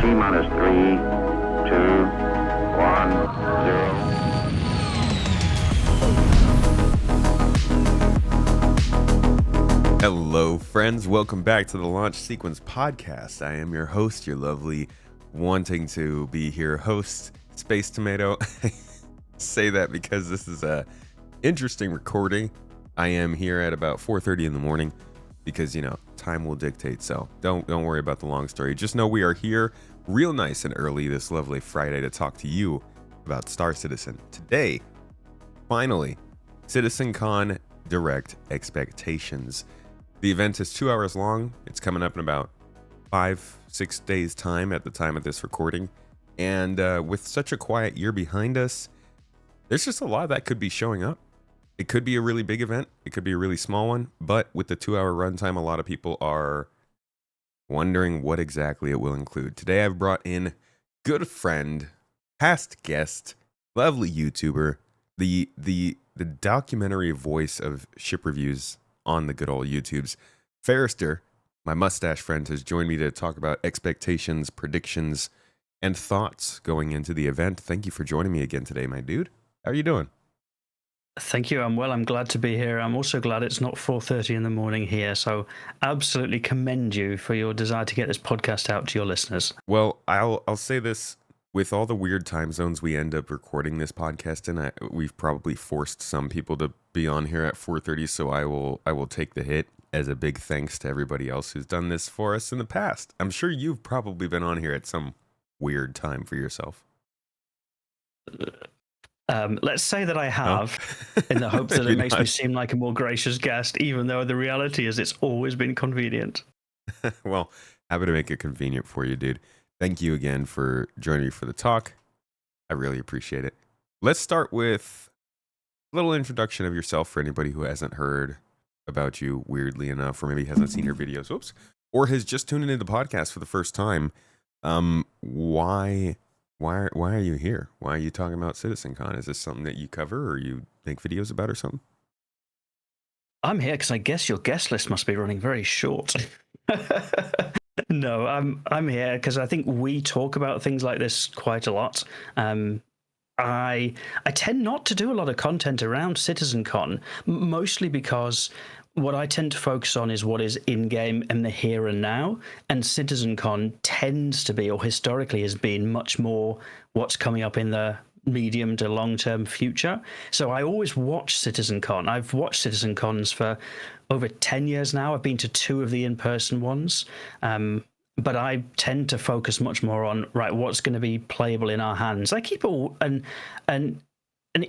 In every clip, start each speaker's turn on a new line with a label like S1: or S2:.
S1: T-minus 3, 2, 1, 0.
S2: Hello, friends. Welcome back to the Launch Sequence Podcast. I am your host, your lovely, wanting to be here host, Space Tomato. I say that because this is a interesting recording. I am here at about 4:30 in the morning because, you know, time will dictate. So don't worry about the long story. Just know we are here real nice and early this lovely Friday to talk to you about Star Citizen. Today, finally, CitizenCon Direct Expectations. The event is 2 hours long. It's coming up in about 5-6 days time at the time of this recording. And with such a quiet year behind us, there's just a lot that could be showing up. It could be a really big event. It could be a really small one. But with the 2-hour runtime, a lot of people are wondering what exactly it will include. Today, I've brought in good friend, past guest, lovely YouTuber, the documentary voice of ship reviews on the good old YouTubes. Farrister, my mustache friend, has joined me to talk about expectations, predictions, and thoughts going into the event. Thank you for joining me again today, my dude. How are you doing?
S3: Thank you. I'm well. I'm glad to be here. I'm also glad it's not 4:30 in the morning here. So absolutely commend you for your desire to get this podcast out to your listeners.
S2: Well, I'll say this. With all the weird time zones we end up recording this podcast in, we've probably forced some people to be on here at 4:30. So I will take the hit as a big thanks to everybody else who's done this for us in the past. I'm sure you've probably been on here at some weird time for yourself.
S3: Let's say that I have, in the hope that it makes me seem like a more gracious guest, even though the reality is it's always been convenient.
S2: Well, happy to make it convenient for you, dude. Thank you again for joining me for the talk. I really appreciate it. Let's start with a little introduction of yourself for anybody who hasn't heard about you, weirdly enough, or maybe hasn't seen your videos, or has just tuned into the podcast for the first time. Why are you here? Why are you talking about CitizenCon? Is this something that you cover or you make videos about or something?
S3: I'm here because I guess your guest list must be running very short. No, I'm here because I think we talk about things like this quite a lot. I tend not to do a lot of content around CitizenCon, mostly because what I tend to focus on is what is in-game and the here and now, and CitizenCon tends to be, or historically has been, much more what's coming up in the medium to long-term future. So I always watch CitizenCon. I've watched CitizenCons for over 10 years now. I've been to 2 of the in-person ones, but I tend to focus much more on, right, what's going to be playable in our hands. I keep an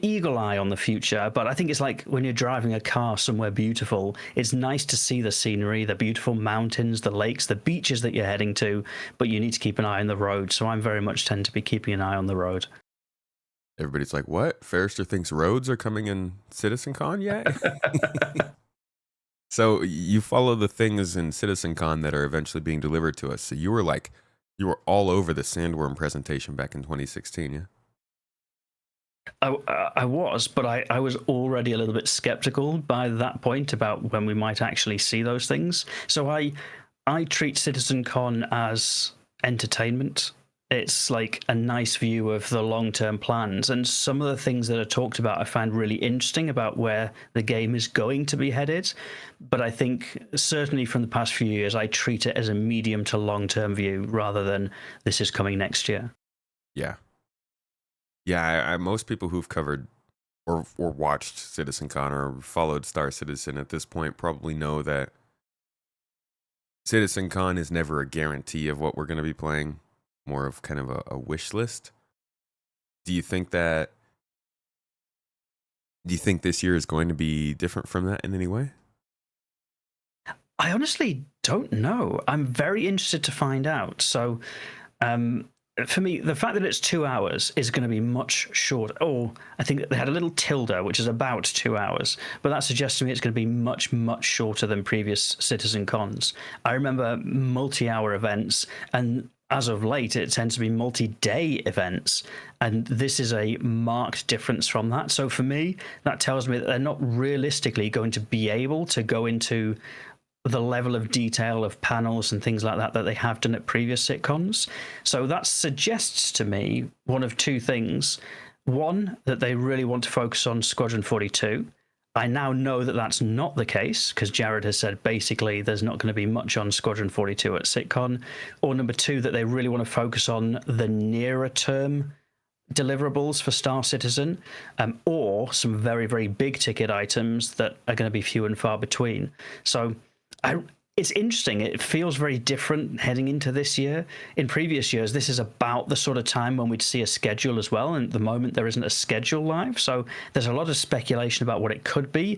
S3: eagle eye on the future, but I think it's like when you're driving a car somewhere beautiful, it's nice to see the scenery, the beautiful mountains, the lakes, the beaches that you're heading to, but you need to keep an eye on the road. So I'm very much tend to be keeping an eye on the road.
S2: Everybody's like, what? Farrister thinks roads are coming in CitizenCon yet? So you follow the things in CitizenCon that are eventually being delivered to us. So you were all over the Sandworm presentation back in 2016, yeah?
S3: I was, but I was already a little bit skeptical by that point about when we might actually see those things. So I treat CitizenCon as entertainment. It's like a nice view of the long-term plans, and some of the things that are talked about I find really interesting about where the game is going to be headed. But I think certainly from the past few years, I treat it as a medium to long-term view rather than this is coming next year.
S2: Yeah. Yeah, most people who've covered or watched CitizenCon or followed Star Citizen at this point probably know that CitizenCon is never a guarantee of what we're going to be playing, more of kind of a wish list. Do you think this year is going to be different from that in any way?
S3: I honestly don't know. I'm very interested to find out. So, for me, the fact that it's 2 hours is going to be much shorter. Oh, I think they had a little tilde, which is about 2 hours, but that suggests to me it's going to be much, much shorter than previous CitizenCons. I remember multi-hour events, and as of late, it tends to be multi-day events, and this is a marked difference from that. So for me, that tells me that they're not realistically going to be able to go into the level of detail of panels and things like that that they have done at previous sitcoms. So that suggests to me one of two things. One, that they really want to focus on Squadron 42. I now know that that's not the case because Jared has said basically there's not going to be much on Squadron 42 at SitCon. Or number two, that they really want to focus on the nearer term deliverables for Star Citizen, or some very, very big ticket items that are going to be few and far between. So it's interesting. It feels very different heading into this year. In previous years, this is about the sort of time when we'd see a schedule as well. And at the moment, there isn't a schedule live. So there's a lot of speculation about what it could be.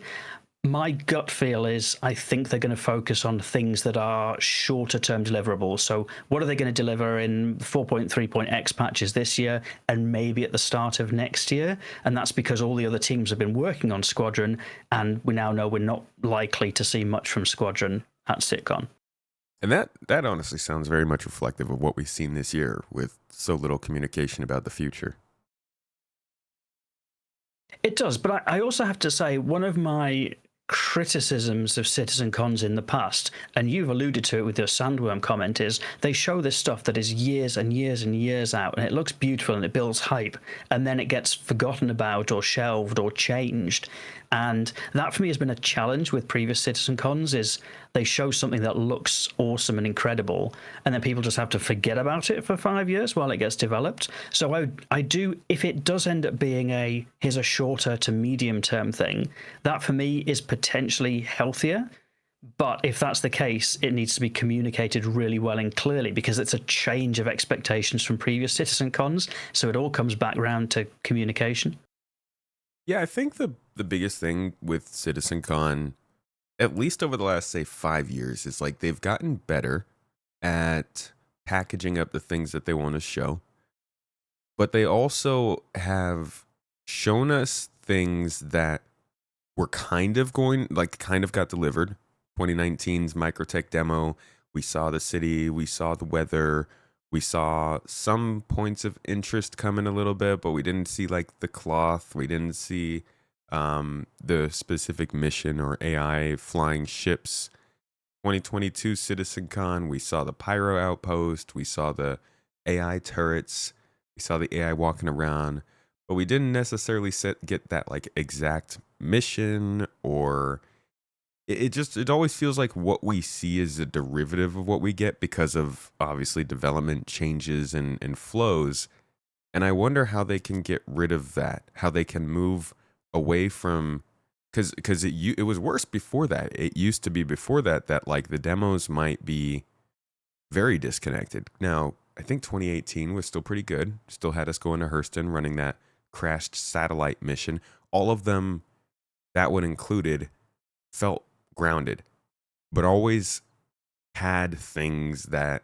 S3: My gut feel is I think they're going to focus on things that are shorter term deliverables. So what are they going to deliver in 4.3.x patches this year and maybe at the start of next year? And that's because all the other teams have been working on Squadron, and we now know we're not likely to see much from Squadron at SitCon.
S2: And that honestly sounds very much reflective of what we've seen this year with so little communication about the future.
S3: It does, but I also have to say one of my criticisms of CitizenCons in the past, and you've alluded to it with your Sandworm comment, is they show this stuff that is years and years and years out, and it looks beautiful and it builds hype, and then it gets forgotten about or shelved or changed. And that for me has been a challenge with previous CitizenCons, is they show something that looks awesome and incredible, and then people just have to forget about it for 5 years while it gets developed. So I do, if it does end up being here's a shorter to medium term thing, that for me is potentially healthier. But if that's the case, it needs to be communicated really well and clearly, because it's a change of expectations from previous CitizenCons. So it all comes back around to communication.
S2: Yeah, I think the biggest thing with CitizenCon, at least over the last, say, 5 years, is like they've gotten better at packaging up the things that they want to show. But they also have shown us things that were kind of got delivered. 2019's Microtech demo, we saw the city, we saw the weather, we saw some points of interest come in a little bit, but we didn't see like the cloth, we didn't see the specific mission or AI flying ships. 2022 CitizenCon, we saw the Pyro Outpost, we saw the AI turrets, we saw the AI walking around, but we didn't necessarily get that like exact mission, or it always feels like what we see is a derivative of what we get because of obviously development changes and flows. And I wonder how they can get rid of that, how they can move away from, because it was worse before that. It used to be before that like the demos might be very disconnected. Now, I think 2018 was still pretty good. Still had us going to Hurston running that crashed satellite mission. All of them, that one included, felt grounded, but always had things that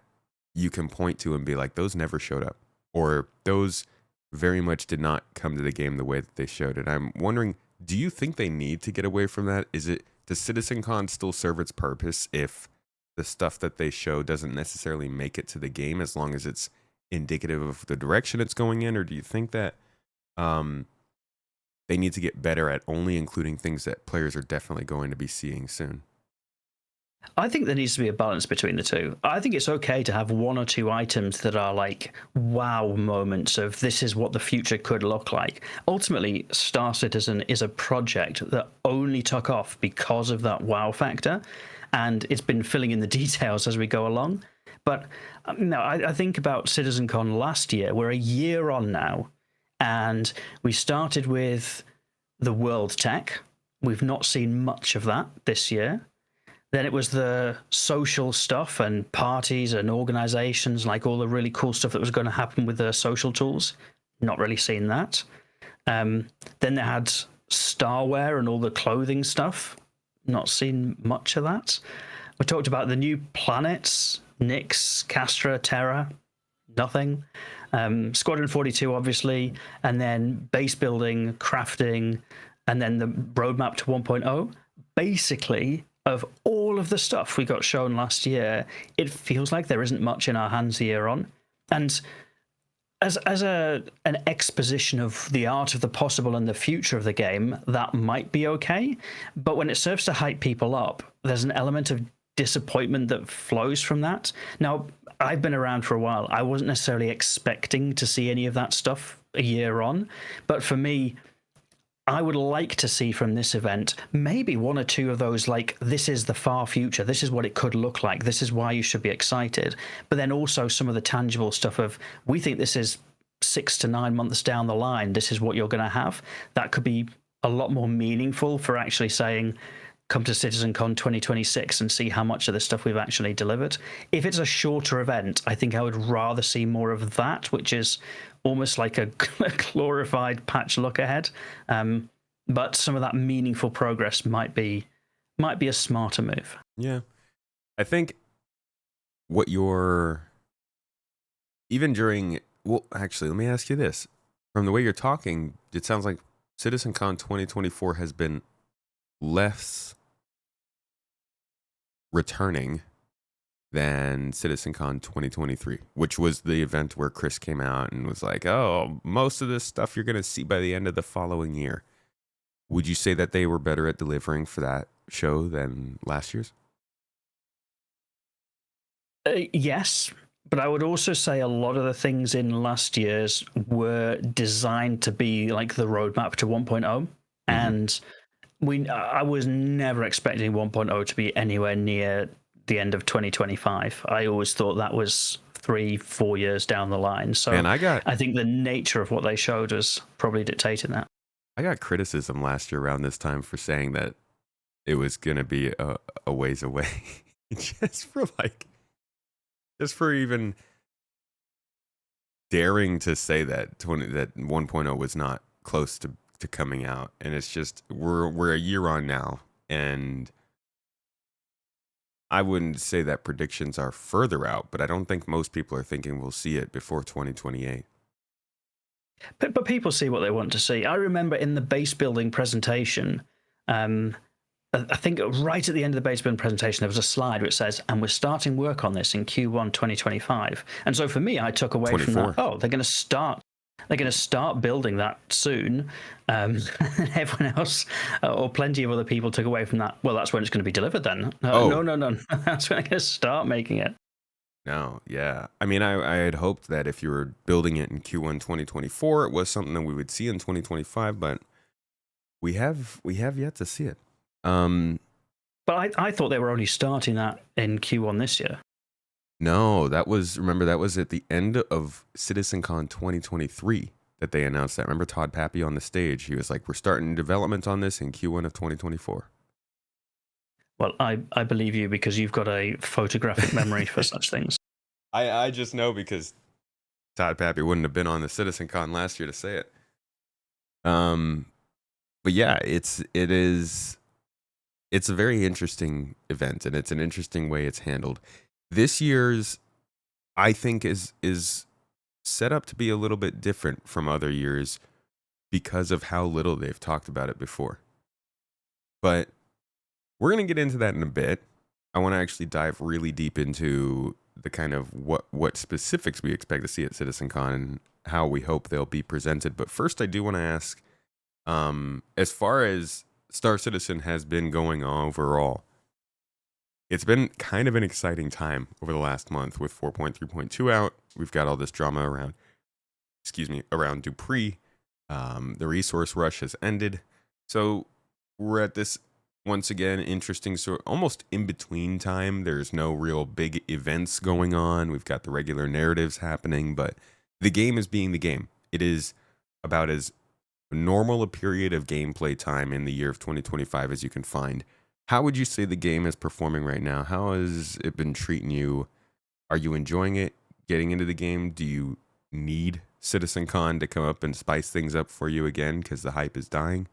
S2: you can point to and be like, those never showed up, or those very much did not come to the game the way that they showed it. I'm wondering, do you think they need to get away from that? Does CitizenCon still serve its purpose if the stuff that they show doesn't necessarily make it to the game, as long as it's indicative of the direction it's going in? Or do you think that they need to get better at only including things that players are definitely going to be seeing soon?
S3: I think there needs to be a balance between the two. I think it's okay to have one or two items that are like wow moments of this is what the future could look like. Ultimately, Star Citizen is a project that only took off because of that wow factor, and it's been filling in the details as we go along. But no, I think about CitizenCon last year. We're a year on now, and we started with the world tech. We've not seen much of that this year. Then it was the social stuff and parties and organizations, like all the really cool stuff that was going to happen with the social tools. Not really seen that. Then they had Starwear and all the clothing stuff. Not seen much of that. We talked about the new planets, Nyx, Castra, Terra. Nothing. Squadron 42, obviously, and then base building, crafting, and then the roadmap to 1.0. Basically, of all of the stuff we got shown last year, it feels like there isn't much in our hands year on. And as an exposition of the art of the possible and the future of the game, that might be okay. But when it serves to hype people up, there's an element of disappointment that flows from that. Now, I've been around for a while. I wasn't necessarily expecting to see any of that stuff a year on, but for me, I would like to see from this event maybe one or two of those, like, this is the far future, this is what it could look like, this is why you should be excited. But then also some of the tangible stuff of, we think this is 6 to 9 months down the line, this is what you're going to have. That could be a lot more meaningful for actually saying, come to CitizenCon 2026 and see how much of this stuff we've actually delivered. If it's a shorter event, I think I would rather see more of that, which is almost like a glorified patch look ahead. But some of that meaningful progress might be a smarter move.
S2: Yeah. I think what you're, even during, well, actually, let me ask you this. From the way you're talking, it sounds like CitizenCon 2024 has been less returning than CitizenCon 2023, which was the event where Chris came out and was like, oh, most of this stuff you're going to see by the end of the following year. Would you say that they were better at delivering for that show than last year's?
S3: Yes, but I would also say a lot of the things in last year's were designed to be like the roadmap to 1.0. And I was never expecting 1.0 to be anywhere near the end of 2025. I always thought that was 3-4 years down the line. So
S2: And
S3: I think the nature of what they showed was probably dictating that.
S2: I got criticism last year around this time for saying that it was going to be a ways away. just for even daring to say that 1.0 was not close to coming out. And it's just, we're a year on now, and I wouldn't say that predictions are further out, but I don't think most people are thinking we'll see it before 2028.
S3: But people see what they want to see. I remember in the base building presentation, I think right at the end of the base building presentation, there was a slide which says, and we're starting work on this in Q1 2025. And so for me, I took away
S2: 24.
S3: from that, oh, they're going to start building that soon. Everyone else, or plenty of other people, took away from that, well, that's when it's going to be delivered then. No. That's when I'm going to start making it.
S2: No, yeah. I mean, I had hoped that if you were building it in Q1 2024, it was something that we would see in 2025, but we have yet to see it.
S3: But I thought they were only starting that in Q1 this year.
S2: No, that was at the end of CitizenCon 2023 that they announced that. Remember Todd Pappy on the stage? He was like, we're starting development on this in Q1 of 2024.
S3: Well, I believe you because you've got a photographic memory for such things.
S2: I just know because Todd Pappy wouldn't have been on the CitizenCon last year to say it. But yeah, it's a very interesting event, and it's an interesting way it's handled. This year's, I think, is set up to be a little bit different from other years because of how little they've talked about it before. But we're going to get into that in a bit. I want to actually dive really deep into the kind of what specifics we expect to see at CitizenCon and how we hope they'll be presented. But first, I do want to ask, as far as Star Citizen has been going overall, it's been kind of an exciting time over the last month with 4.3.2 out. We've got all this drama around Dupree. The resource rush has ended. So we're at this, once again, interesting sort, almost in between time. There's no real big events going on. We've got the regular narratives happening, but the game is being the game. It is about as normal a period of gameplay time in the year of 2025 as you can find. How would you say the game is performing right now? How has it been treating you? Are you enjoying it, getting into the game? Do you need CitizenCon to come up and spice things up for you again because the hype is dying?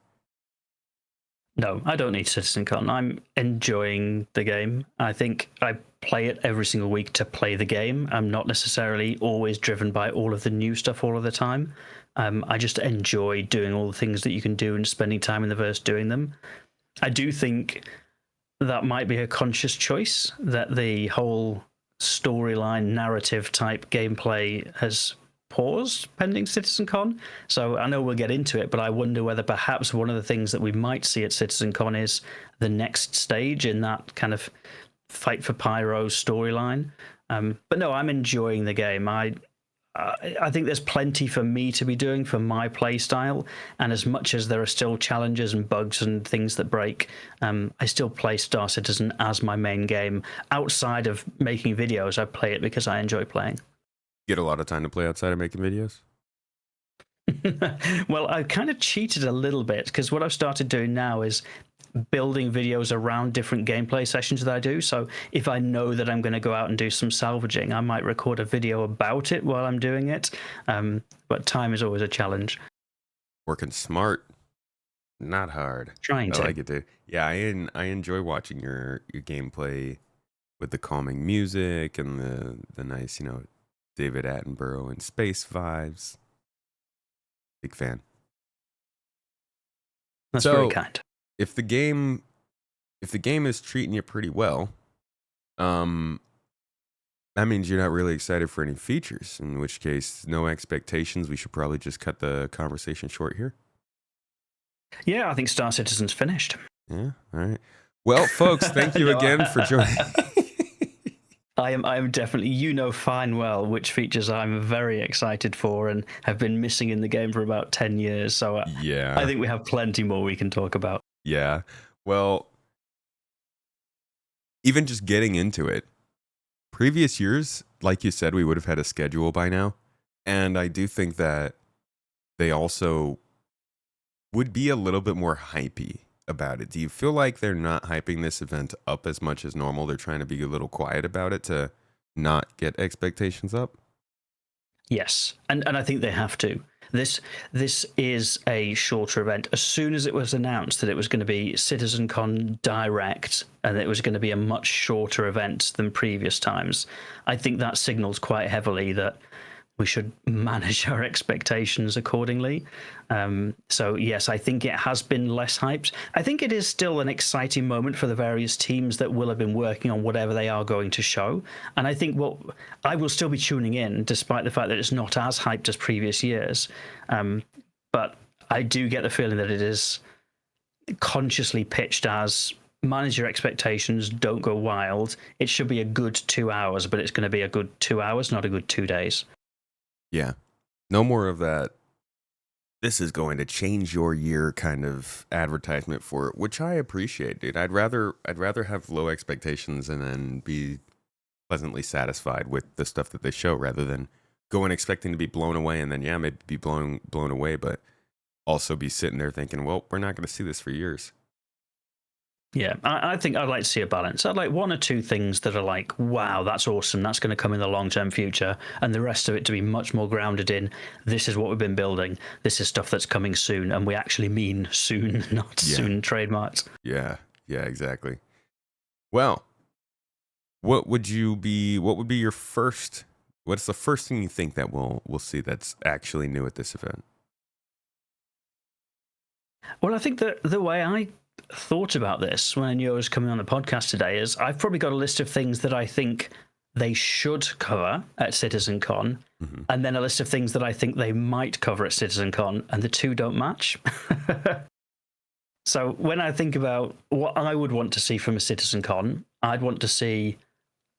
S3: No, I don't need CitizenCon. I'm enjoying the game. I think I play it every single week to play the game. I'm not necessarily always driven by all of the new stuff all of the time. I just enjoy doing all the things that you can do and spending time in the verse doing them. I do think that might be a conscious choice, that the whole storyline narrative type gameplay has paused pending CitizenCon. So I know we'll get into it, but I wonder whether perhaps one of the things that we might see at CitizenCon is the next stage in that kind of Fight for Pyro storyline. But no, I'm enjoying the game. I think there's plenty for me to be doing for my play style, and as much as there are still challenges and bugs and things that break, I still play Star Citizen as my main game. Outside of making videos, I play it because I enjoy playing.
S2: Get a lot of time to play outside of making videos?
S3: Well, I kind of cheated a little bit because what I've started doing now is building videos around different gameplay sessions that I do. So if I know that I'm going to go out and do some salvaging, I might record a video about it while I'm doing it. But time is always a challenge.
S2: Working smart, not hard.
S3: Trying to.
S2: I like it too. Yeah, I enjoy watching your gameplay with the calming music and the nice, David Attenborough and space vibes. Big fan.
S3: That's very kind.
S2: If the game is treating you pretty well, that means you're not really excited for any features, in which case no expectations. We should probably just cut the conversation short here.
S3: Yeah, I think Star Citizen's finished.
S2: Yeah, all right. Well, folks, thank you again for joining.
S3: I am definitely, fine well which features I'm very excited for and have been missing in the game for about 10 years. So
S2: yeah,
S3: I think we have plenty more we can talk about.
S2: Yeah. Well, even just getting into it, previous years, like you said, we would have had a schedule by now. And I do think that they also would be a little bit more hypey about it. Do you feel like they're not hyping this event up as much as normal? They're trying to be a little quiet about it to not get expectations up?
S3: Yes. And I think they have to. This is a shorter event. As soon as it was announced that it was going to be CitizenCon Direct and it was going to be a much shorter event than previous times, I think that signals quite heavily that we should manage our expectations accordingly. So yes, I think it has been less hyped. I think it is still an exciting moment for the various teams that will have been working on whatever they are going to show. And I think I will still be tuning in, despite the fact that it's not as hyped as previous years. But I do get the feeling that it is consciously pitched as manage your expectations, don't go wild. It should be a good 2 hours, but it's going to be a good 2 hours, not a good 2 days.
S2: Yeah. No more of that. This is going to change your year kind of advertisement for it, which I appreciate, dude. I'd rather have low expectations and then be pleasantly satisfied with the stuff that they show rather than go in expecting to be blown away and then maybe be blown away, but also be sitting there thinking, well, we're not going to see this for years.
S3: Yeah, I think I'd like to see a balance. I'd like one or two things that are like, wow, that's awesome. That's going to come in the long-term future. And the rest of it to be much more grounded in, this is what we've been building. This is stuff that's coming soon. And we actually mean soon, not soon trademarked.
S2: Yeah, exactly. Well, what would be your first, what's the first thing you think that we'll see that's actually new at this event?
S3: Well, I think that the way I thought about this when I knew I was coming on the podcast today is I've probably got a list of things that I think they should cover at CitizenCon, and then a list of things that I think they might cover at CitizenCon, and the two don't match. So when I think about what I would want to see from a CitizenCon, I'd want to see,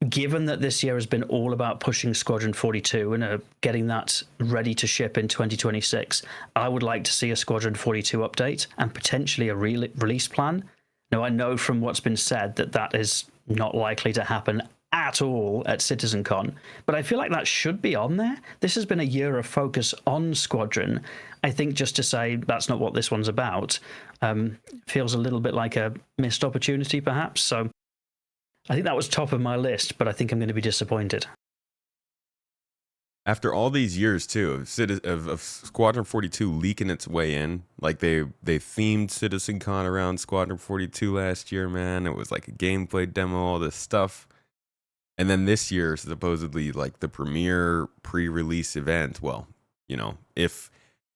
S3: given that this year has been all about pushing Squadron 42 and getting that ready to ship in 2026, I would like to see a Squadron 42 update and potentially a release plan. Now, I know from what's been said that is not likely to happen at all at CitizenCon, but I feel like that should be on there. This has been a year of focus on Squadron. I think just to say that's not what this one's about feels a little bit like a missed opportunity, perhaps. So I think that was top of my list, but I think I'm going to be disappointed.
S2: After all these years, too, of Squadron 42 leaking its way in, like they themed CitizenCon around Squadron 42 last year, man. It was like a gameplay demo, all this stuff. And then this year, supposedly, like the premiere pre-release event. Well, if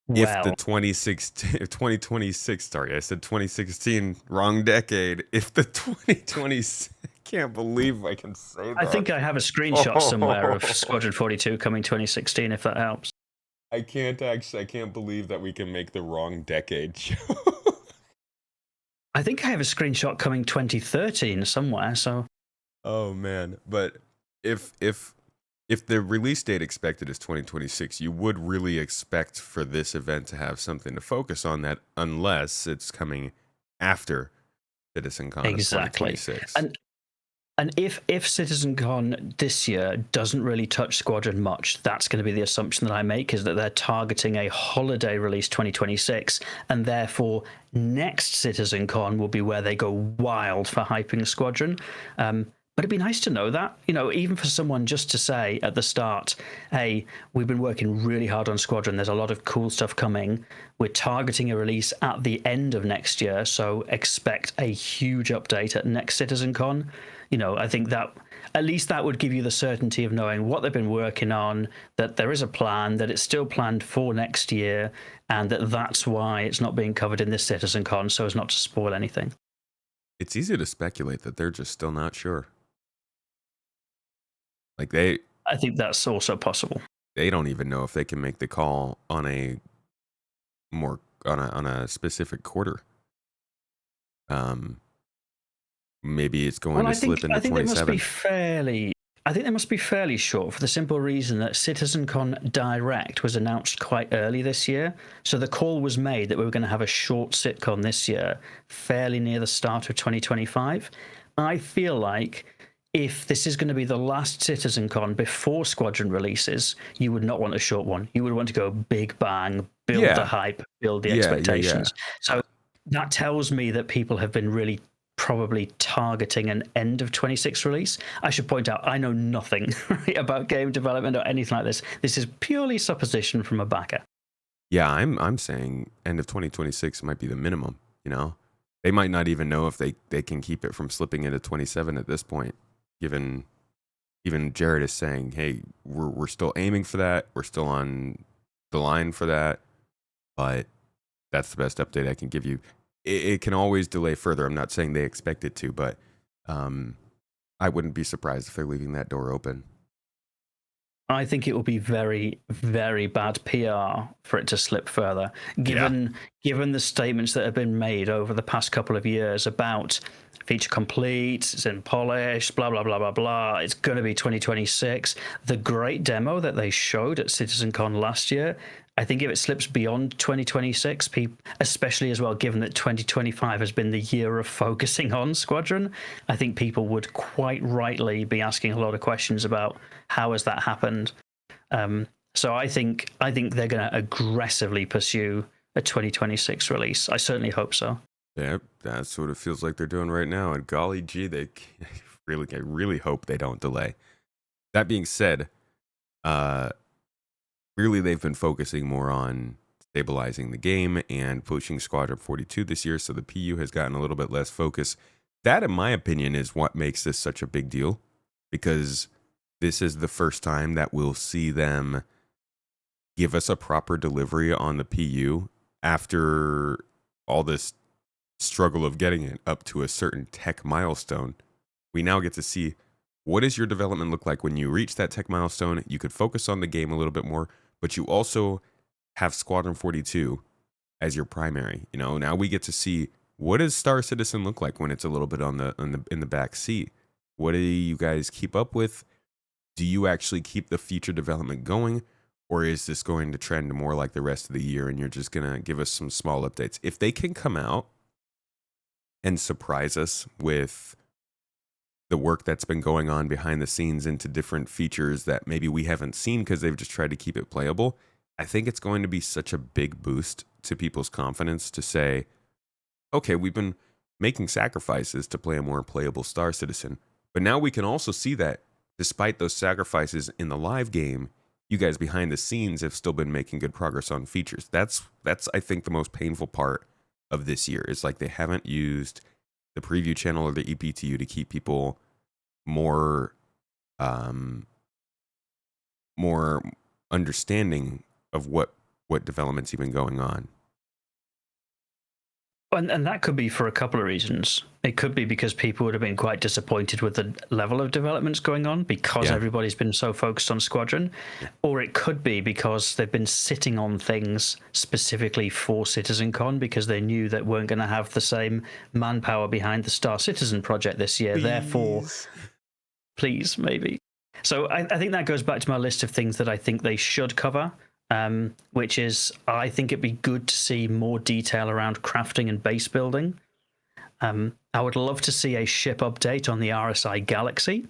S2: the 2026, sorry, I said 2016, wrong decade. If the 2026, can't believe I can say that.
S3: I think I have a screenshot somewhere of Squadron 42 coming 2016, if that helps.
S2: I can't believe that we can make the wrong decade show.
S3: I think I have a screenshot coming 2013 somewhere, so
S2: Oh man, but if if if the release date expected is 2026, you would really expect for this event to have something to focus on that, unless it's coming after CitizenCon of
S3: Exactly.
S2: 2026.
S3: And if CitizenCon this year doesn't really touch Squadron much, that's going to be the assumption that I make, is that they're targeting a holiday release 2026, and therefore next CitizenCon will be where they go wild for hyping Squadron. But it'd be nice to know that, even for someone just to say at the start, hey, we've been working really hard on Squadron. There's a lot of cool stuff coming. We're targeting a release at the end of next year, so expect a huge update at next CitizenCon. I think that at least that would give you the certainty of knowing what they've been working on, that there is a plan, that it's still planned for next year, and that's why it's not being covered in this CitizenCon, so as not to spoil anything.
S2: It's easy to speculate that they're just still not sure. Like
S3: I think that's also possible.
S2: they don't even know if they can make the call on a specific quarter. Maybe it's going to slip into
S3: I think they must
S2: 27.
S3: be fairly. I think they must be fairly short for the simple reason that CitizenCon Direct was announced quite early this year. So the call was made that we were going to have a short sitcon this year, fairly near the start of 2025. I feel like if this is going to be the last CitizenCon before Squadron releases, you would not want a short one. You would want to go big bang, build
S2: Yeah.
S3: the hype, build the
S2: Yeah, yeah, yeah.
S3: expectations. So that tells me that people have been really probably targeting an end of 26 release. I should point out, I know nothing about game development or anything like this. This is purely supposition from a backer.
S2: Yeah, I'm saying end of 2026 might be the minimum, They might not even know if they can keep it from slipping into 27 at this point, given even Jared is saying, "Hey, we're still aiming for that. We're still on the line for that." But that's the best update I can give you. It can always delay further. I'm not saying they expect it to, but I wouldn't be surprised if they're leaving that door open.
S3: I think it will be very, very bad PR for it to slip further, given the statements that have been made over the past couple of years about feature complete, it's in polish, blah, blah, blah, blah, blah. It's going to be 2026. The great demo that they showed at CitizenCon last year, I think if it slips beyond 2026, especially as well, given that 2025 has been the year of focusing on Squadron, I think people would quite rightly be asking a lot of questions about how has that happened. So I think they're going to aggressively pursue a 2026 release. I certainly hope so.
S2: Yeah, that's what it feels like they're doing right now. And golly gee, I really hope they don't delay. That being said, really they've been focusing more on stabilizing the game and pushing Squadron 42 this year, so the PU has gotten a little bit less focus. That, in my opinion, is what makes this such a big deal, because this is the first time that we'll see them give us a proper delivery on the PU after all this struggle of getting it up to a certain tech milestone. We now get to see, what does your development look like when you reach that tech milestone? You could focus on the game a little bit more, but you also have Squadron 42 as your primary. Now we get to see, what does Star Citizen look like when it's a little bit in the back seat? What do you guys keep up with? Do you actually keep the future development going? Or is this going to trend more like the rest of the year and you're just going to give us some small updates? If they can come out and surprise us with the work that's been going on behind the scenes into different features that maybe we haven't seen because they've just tried to keep it playable, I think it's going to be such a big boost to people's confidence to say, okay, we've been making sacrifices to play a more playable Star Citizen, but now we can also see that despite those sacrifices in the live game, you guys behind the scenes have still been making good progress on features. That's I think the most painful part of this year, is like they haven't used the preview channel or the EPTU to keep people more understanding of what development's even going on.
S3: And that could be for a couple of reasons. It could be because people would have been quite disappointed with the level of developments going on because everybody's been so focused on Squadron. Or it could be because they've been sitting on things specifically for CitizenCon because they knew that weren't going to have the same manpower behind the Star Citizen project this year. Therefore, please, maybe. So I think that goes back to my list of things that I think they should cover, which is I think it'd be good to see more detail around crafting and base building. I would love to see a ship update on the RSI Galaxy.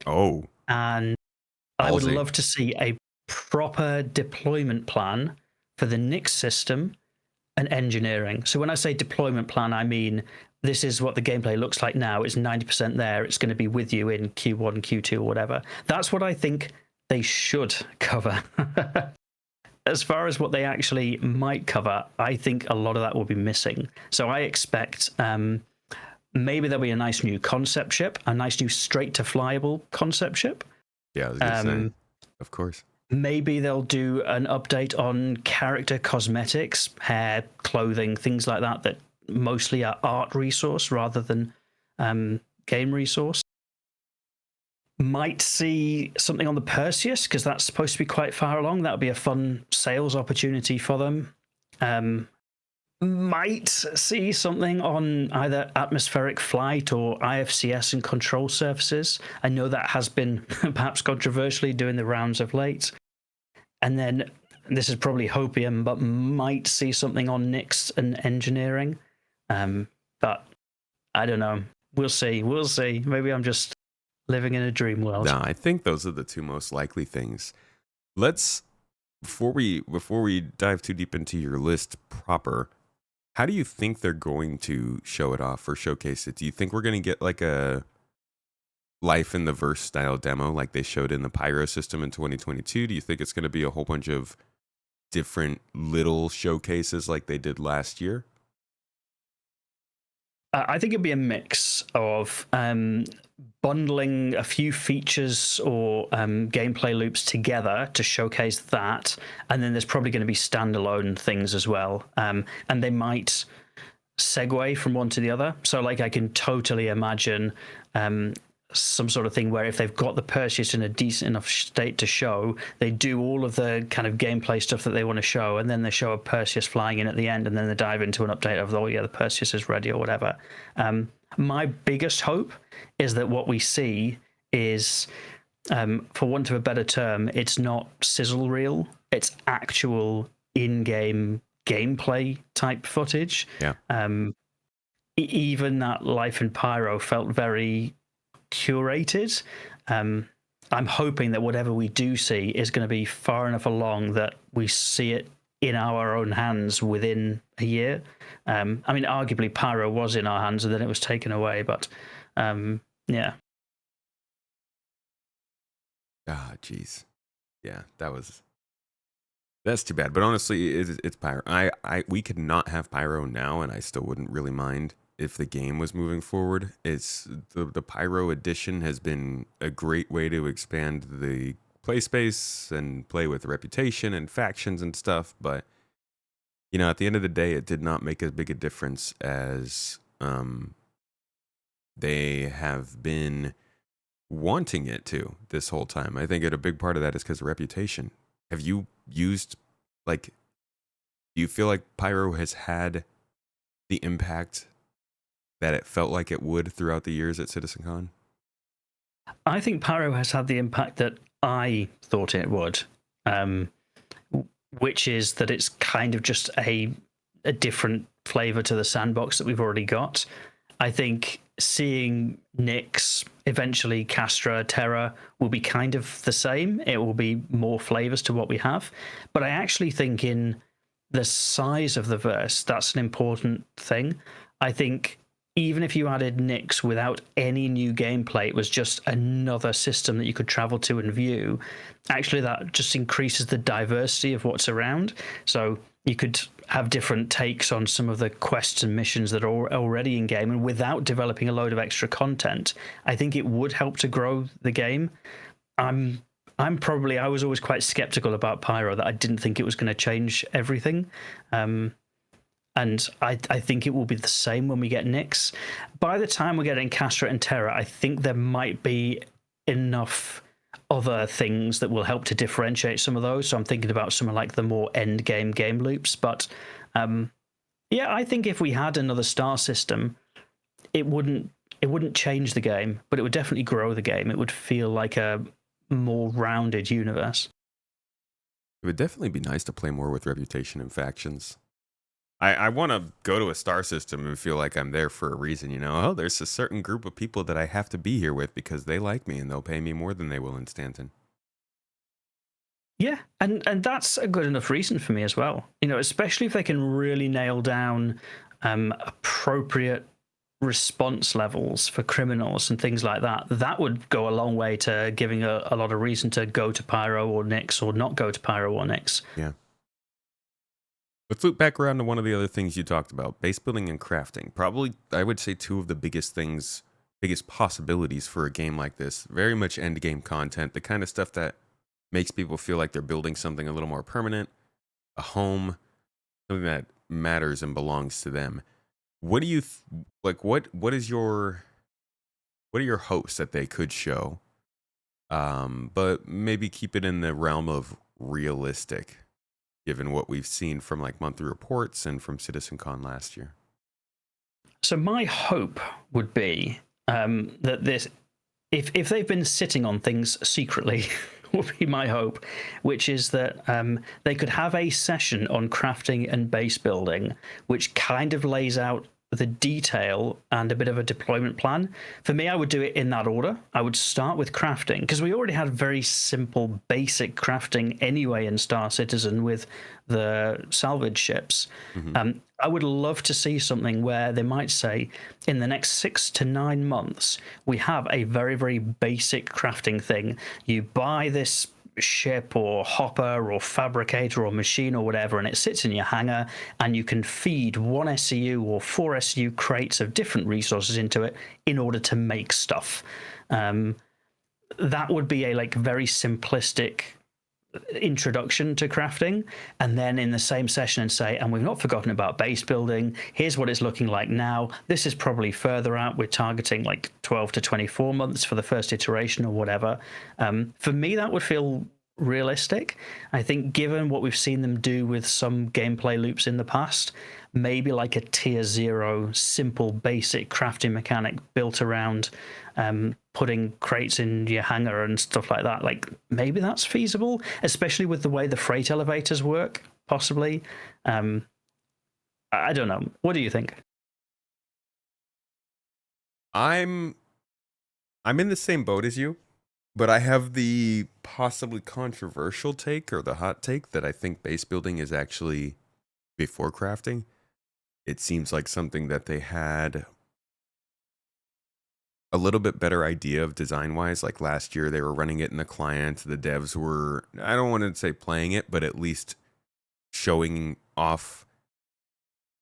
S2: Oh.
S3: And I would love to see a proper deployment plan for the Nix system and engineering. So when I say deployment plan, I mean this is what the gameplay looks like now. It's 90% there. It's going to be with you in Q1, Q2, or whatever. That's what I think they should cover. As far as what they actually might cover, I think a lot of that will be missing. So I expect maybe there'll be a nice new concept ship, a nice new straight-to-flyable concept ship.
S2: Yeah, I was going to say, of course.
S3: Maybe they'll do an update on character cosmetics, hair, clothing, things like that, that mostly are art resource rather than game resource. Might see something on the Perseus, because that's supposed to be quite far along. That would be a fun sales opportunity for them. Might see something on either atmospheric flight or IFCS and control surfaces. I know that has been perhaps controversially doing the rounds of late. And then, this is probably hopium, but might see something on Nix and engineering. But I don't know. We'll see. We'll see. Maybe I'm just living in a dream world.
S2: No, I think those are the two most likely things. Let's, before we dive too deep into your list proper, how do you think they're going to show it off or showcase it? Do you think we're going to get like a Life in the Verse style demo like they showed in the Pyro system in 2022? Do you think it's going to be a whole bunch of different little showcases like they did last year?
S3: I think it'd be a mix of bundling a few features or gameplay loops together to showcase that, and then there's probably going to be standalone things as well. And they might segue from one to the other. So, like, I can totally imagine some sort of thing where if they've got the Perseus in a decent enough state to show, they do all of the kind of gameplay stuff that they want to show, and then they show a Perseus flying in at the end, and then they dive into an update of, oh yeah, the Perseus is ready or whatever. My biggest hope is that what we see is, for want of a better term, it's not sizzle reel, it's actual in-game gameplay type footage.
S2: Yeah.
S3: Even that Life in Pyro felt very curated. I'm hoping that whatever we do see is going to be far enough along that we see it in our own hands within a year. I mean, arguably Pyro was in our hands and then it was taken away, but yeah.
S2: Ah, jeez. Yeah, that's too bad. But honestly, it's Pyro. We could not have Pyro now, and I still wouldn't really mind if the game was moving forward. It's the Pyro edition has been a great way to expand the play space and play with reputation and factions and stuff. But, you know, at the end of the day, it did not make as big a difference as they have been wanting it to this whole time. I think a big part of that is because of reputation. Have you used, like, do you feel like Pyro has had the impact that it felt like it would throughout the years at CitizenCon?
S3: I think Pyro has had the impact that I thought it would, which is that it's kind of just a different flavor to the sandbox that we've already got. I think seeing Nyx, eventually Castra, Terra, will be kind of the same. It will be more flavors to what we have. But I actually think in the size of the verse, that's an important thing. I think even if you added Nyx without any new gameplay, it was just another system that you could travel to and view, actually that just increases the diversity of what's around. So you could have different takes on some of the quests and missions that are already in game, and without developing a load of extra content, I think it would help to grow the game. I was always quite skeptical about Pyro, that I didn't think it was going to change everything. And I think it will be the same when we get Nyx. By the time we're getting Castra and Terra, I think there might be enough other things that will help to differentiate some of those. So I'm thinking about some of like the more end game loops. But yeah, I think if we had another star system, it wouldn't it wouldn't change the game, but it would definitely grow the game. It would feel like a more rounded universe.
S2: It would definitely be nice to play more with reputation and factions. I want to go to a star system and feel like I'm there for a reason, you know? Oh, there's a certain group of people that I have to be here with because they like me and they'll pay me more than they will in Stanton.
S3: Yeah, and that's a good enough reason for me as well. You know, especially if they can really nail down appropriate response levels for criminals and things like that. That would go a long way to giving a lot of reason to go to Pyro or Nyx or not go to Pyro or Nyx.
S2: Yeah. Let's loop back around to one of the other things you talked about, base building and crafting. Probably, I would say, two of the biggest things, biggest possibilities for a game like this. Very much end game content, the kind of stuff that makes people feel like they're building something a little more permanent, a home, something that matters and belongs to them. What do you like? What are your hopes that they could show? But maybe keep it in the realm of realistic, given what we've seen from like monthly reports and from CitizenCon last year.
S3: So my hope would be that this, if they've been sitting on things secretly, would be my hope, which is that they could have a session on crafting and base building, which kind of lays out the detail and a bit of a deployment plan. For me, I would do it in that order. I would start with crafting, because we already had very simple, basic crafting anyway in Star Citizen with the salvage ships. I would love to see something where they might say, in the next 6 to 9 months, we have a very, very basic crafting thing. You buy this ship or hopper or fabricator or machine or whatever, and it sits in your hangar, and you can feed 1 SCU or 4 SCU crates of different resources into it in order to make stuff. That would be a like very simplistic introduction to crafting, and then in the same session and say, and we've not forgotten about base building. Here's what it's looking like now. This is probably further out. We're targeting like 12 to 24 months for the first iteration or whatever. For me, that would feel realistic. I think given what we've seen them do with some gameplay loops in the past, maybe like a tier 0 simple basic crafting mechanic built around putting crates in your hangar and stuff like that. Like maybe that's feasible, especially with the way the freight elevators work, possibly. I don't know. What do you think?
S2: I'm in the same boat as you, but I have the possibly controversial take, or the hot take, that I think base building is actually before crafting. It seems like something that they had a little bit better idea of design-wise. Like last year, they were running it in the client. The devs were, I don't want to say playing it, but at least showing off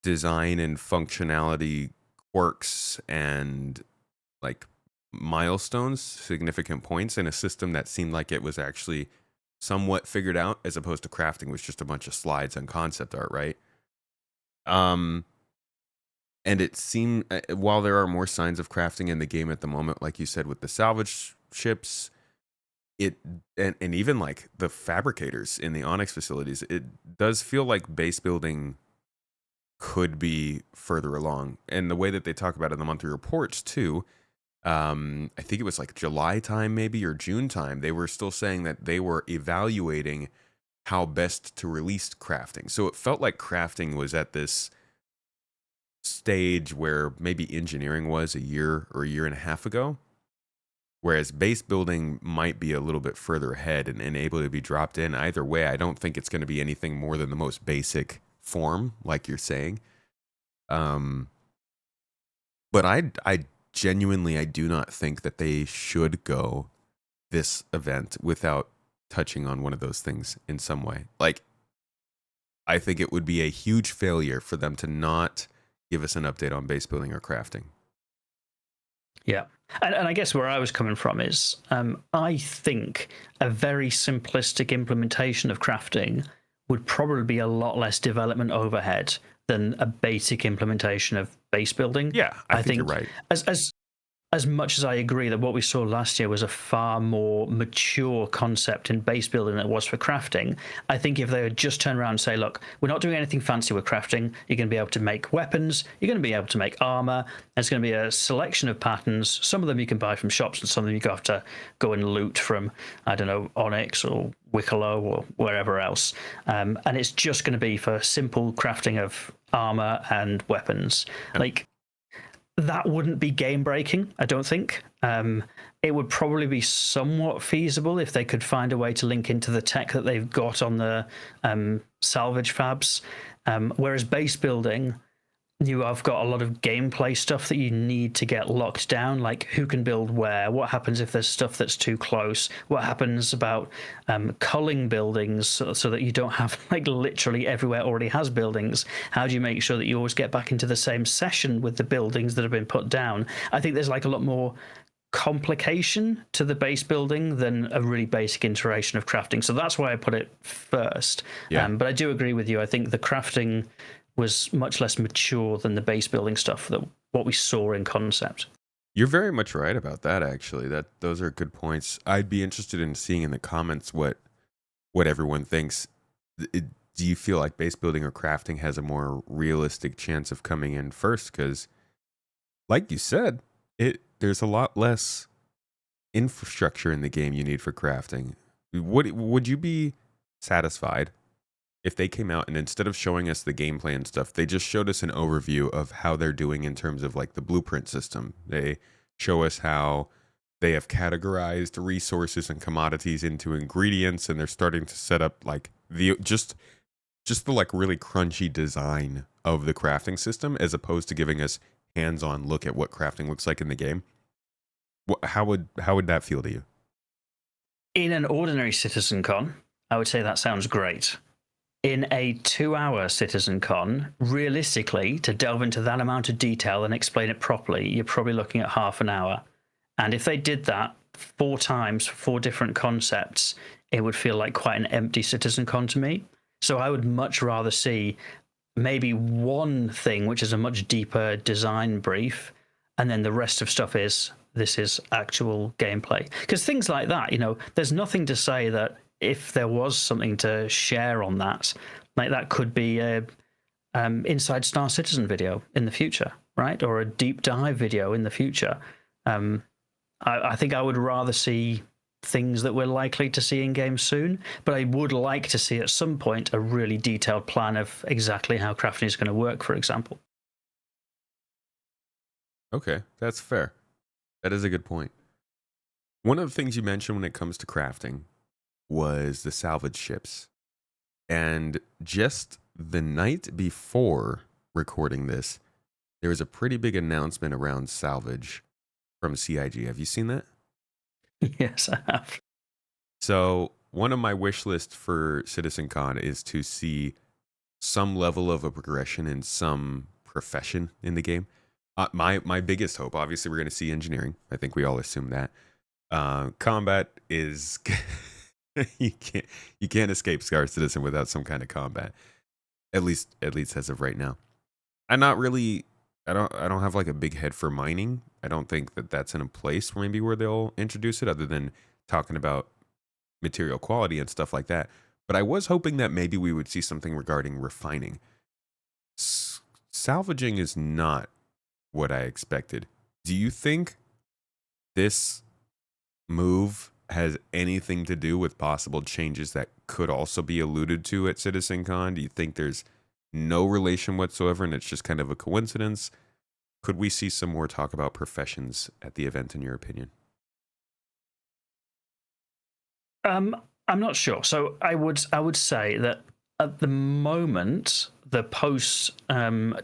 S2: design and functionality quirks and like milestones, significant points in a system that seemed like it was actually somewhat figured out, as opposed to crafting was just a bunch of slides and concept art, right? And it seemed, while there are more signs of crafting in the game at the moment, like you said, with the salvage ships, and even like the fabricators in the Onyx facilities, it does feel like base building could be further along. And the way that they talk about it in the monthly reports too, I think it was like July time maybe, or June time, they were still saying that they were evaluating how best to release crafting. So it felt like crafting was at this stage where maybe engineering was a year or a year and a half ago, whereas base building might be a little bit further ahead and able to be dropped in. Either way, I don't think it's going to be anything more than the most basic form, like you're saying. But I genuinely, I do not think that they should go this event without touching on one of those things in some way. Like, I think it would be a huge failure for them to not give us an update on base building or crafting.
S3: Yeah. And I guess where I was coming from is I think a very simplistic implementation of crafting would probably be a lot less development overhead than a basic implementation of base building.
S2: Yeah, I think you're right.
S3: As as much as I agree that what we saw last year was a far more mature concept in base building than it was for crafting, I think if they would just turn around and say, look, we're not doing anything fancy with crafting, you're going to be able to make weapons, you're going to be able to make armor, there's going to be a selection of patterns. Some of them you can buy from shops, and some of them you have to go and loot from, I don't know, Onyx or Wicklow or wherever else. And it's just going to be for simple crafting of armor and weapons. Like, that wouldn't be game breaking, I don't think. It would probably be somewhat feasible if they could find a way to link into the tech that they've got on the salvage fabs. Whereas base building, you have got a lot of gameplay stuff that you need to get locked down, like who can build where, what happens if there's stuff that's too close, what happens about culling buildings so that you don't have, like, literally everywhere already has buildings. How do you make sure that you always get back into the same session with the buildings that have been put down? I think there's like a lot more complication to the base building than a really basic iteration of crafting. So that's why I put it first.
S2: Yeah.
S3: But I do agree with you. I think the crafting was much less mature than the base building stuff that what we saw in concept.
S2: You're very much right about that, actually. Those are good points. I'd be interested in seeing in the comments what everyone thinks. Do you feel like base building or crafting has a more realistic chance of coming in first? Because, like you said, there's a lot less infrastructure in the game you need for crafting. Would you be satisfied if they came out and instead of showing us the gameplay and stuff, they just showed us an overview of how they're doing in terms of like the blueprint system? They show us how they have categorized resources and commodities into ingredients, and they're starting to set up like the just the like really crunchy design of the crafting system, as opposed to giving us hands-on look at what crafting looks like in the game. How would that feel to you?
S3: In an ordinary CitizenCon, I would say that sounds great. In a 2-hour CitizenCon, realistically, to delve into that amount of detail and explain it properly, you're probably looking at half an hour. And if they did that 4 times for 4 different concepts, it would feel like quite an empty CitizenCon to me. So I would much rather see maybe one thing, which is a much deeper design brief, and then the rest of stuff is, this is actual gameplay. Because things like that, there's nothing to say that if there was something to share on that, like that could be a Inside Star Citizen video in the future, right? Or a deep dive video in the future. I think I would rather see things that we're likely to see in game soon, but I would like to see at some point a really detailed plan of exactly how crafting is going to work, for example.
S2: Okay, that's fair. That is a good point. One of the things you mentioned when it comes to crafting was the salvage ships. And just the night before recording this, there was a pretty big announcement around salvage from CIG. Have you seen that?
S3: Yes, I have.
S2: So one of my wish lists for CitizenCon is to see some level of a progression in some profession in the game. My biggest hope, obviously, we're going to see engineering. I think we all assume that. Combat is you can't escape Star Citizen without some kind of combat. At least as of right now. I don't have like a big head for mining. I don't think that that's in a place maybe where they'll introduce it, other than talking about material quality and stuff like that. But I was hoping that maybe we would see something regarding refining. Salvaging is not what I expected. Do you think this move has anything to do with possible changes that could also be alluded to at CitizenCon? Do you think there's no relation whatsoever and it's just kind of a coincidence? Could we see some more talk about professions at the event, in your opinion?
S3: I'm not sure. So I would say that at the moment, the post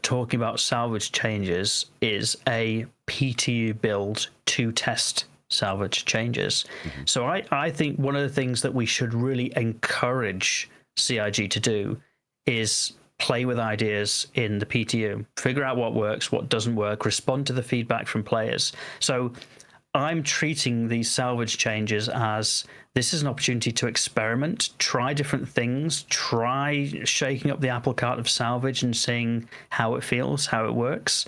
S3: talking about salvage changes is a PTU build to test salvage changes. Mm-hmm. So I think one of the things that we should really encourage CIG to do is play with ideas in the PTU, figure out what works, what doesn't work, respond to the feedback from players. So I'm treating these salvage changes as this is an opportunity to experiment, try different things, try shaking up the apple cart of salvage and seeing how it feels, how it works.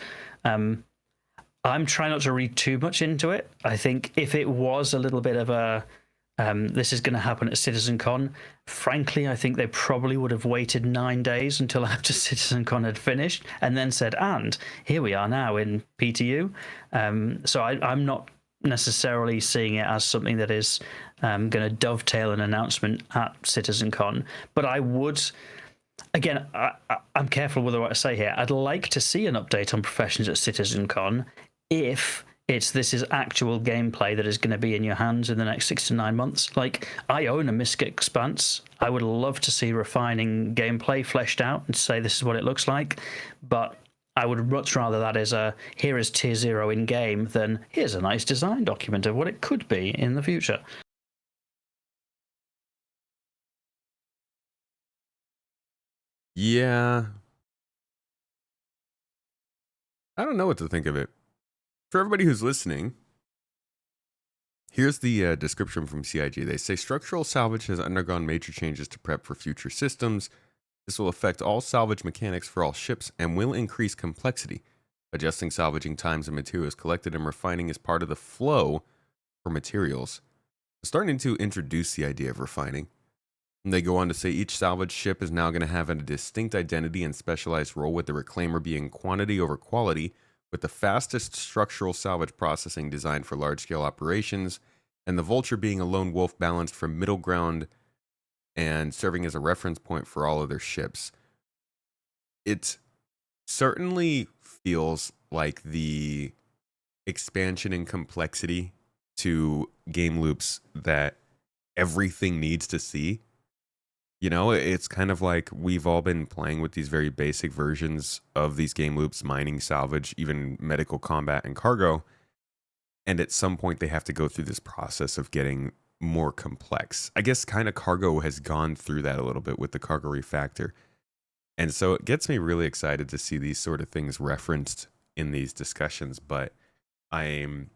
S3: I'm trying not to read too much into it. I think if it was a little bit of a this is going to happen at CitizenCon, frankly, I think they probably would have waited 9 days until after CitizenCon had finished and then said, and here we are now in PTU. So I'm not necessarily seeing it as something that is going to dovetail an announcement at CitizenCon. But I would, again, I'm careful with what I say here. I'd like to see an update on Professions at CitizenCon if this is actual gameplay that is going to be in your hands in the next 6 to 9 months. Like, I own a Myst Expanse. I would love to see refining gameplay fleshed out and say this is what it looks like, but I would much rather that is here is tier 0 in game than here's a nice design document of what it could be in the future.
S2: Yeah. I don't know what to think of it. For everybody who's listening, here's the description from CIG. They say structural salvage has undergone major changes to prep for future systems. This will affect all salvage mechanics for all ships and will increase complexity. Adjusting salvaging times and materials collected and refining is part of the flow for materials. They're starting to introduce the idea of refining. And they go on to say each salvage ship is now going to have a distinct identity and specialized role, with the Reclaimer being quantity over quality, with the fastest structural salvage processing designed for large-scale operations, and the Vulture being a lone wolf balanced for middle ground and serving as a reference point for all other ships. It certainly feels like the expansion and complexity to game loops that everything needs to see. You know, it's kind of like we've all been playing with these very basic versions of these game loops, mining, salvage, even medical combat and cargo. And at some point they have to go through this process of getting more complex. I guess kind of cargo has gone through that a little bit with the cargo refactor. And so it gets me really excited to see these sort of things referenced in these discussions, but I'm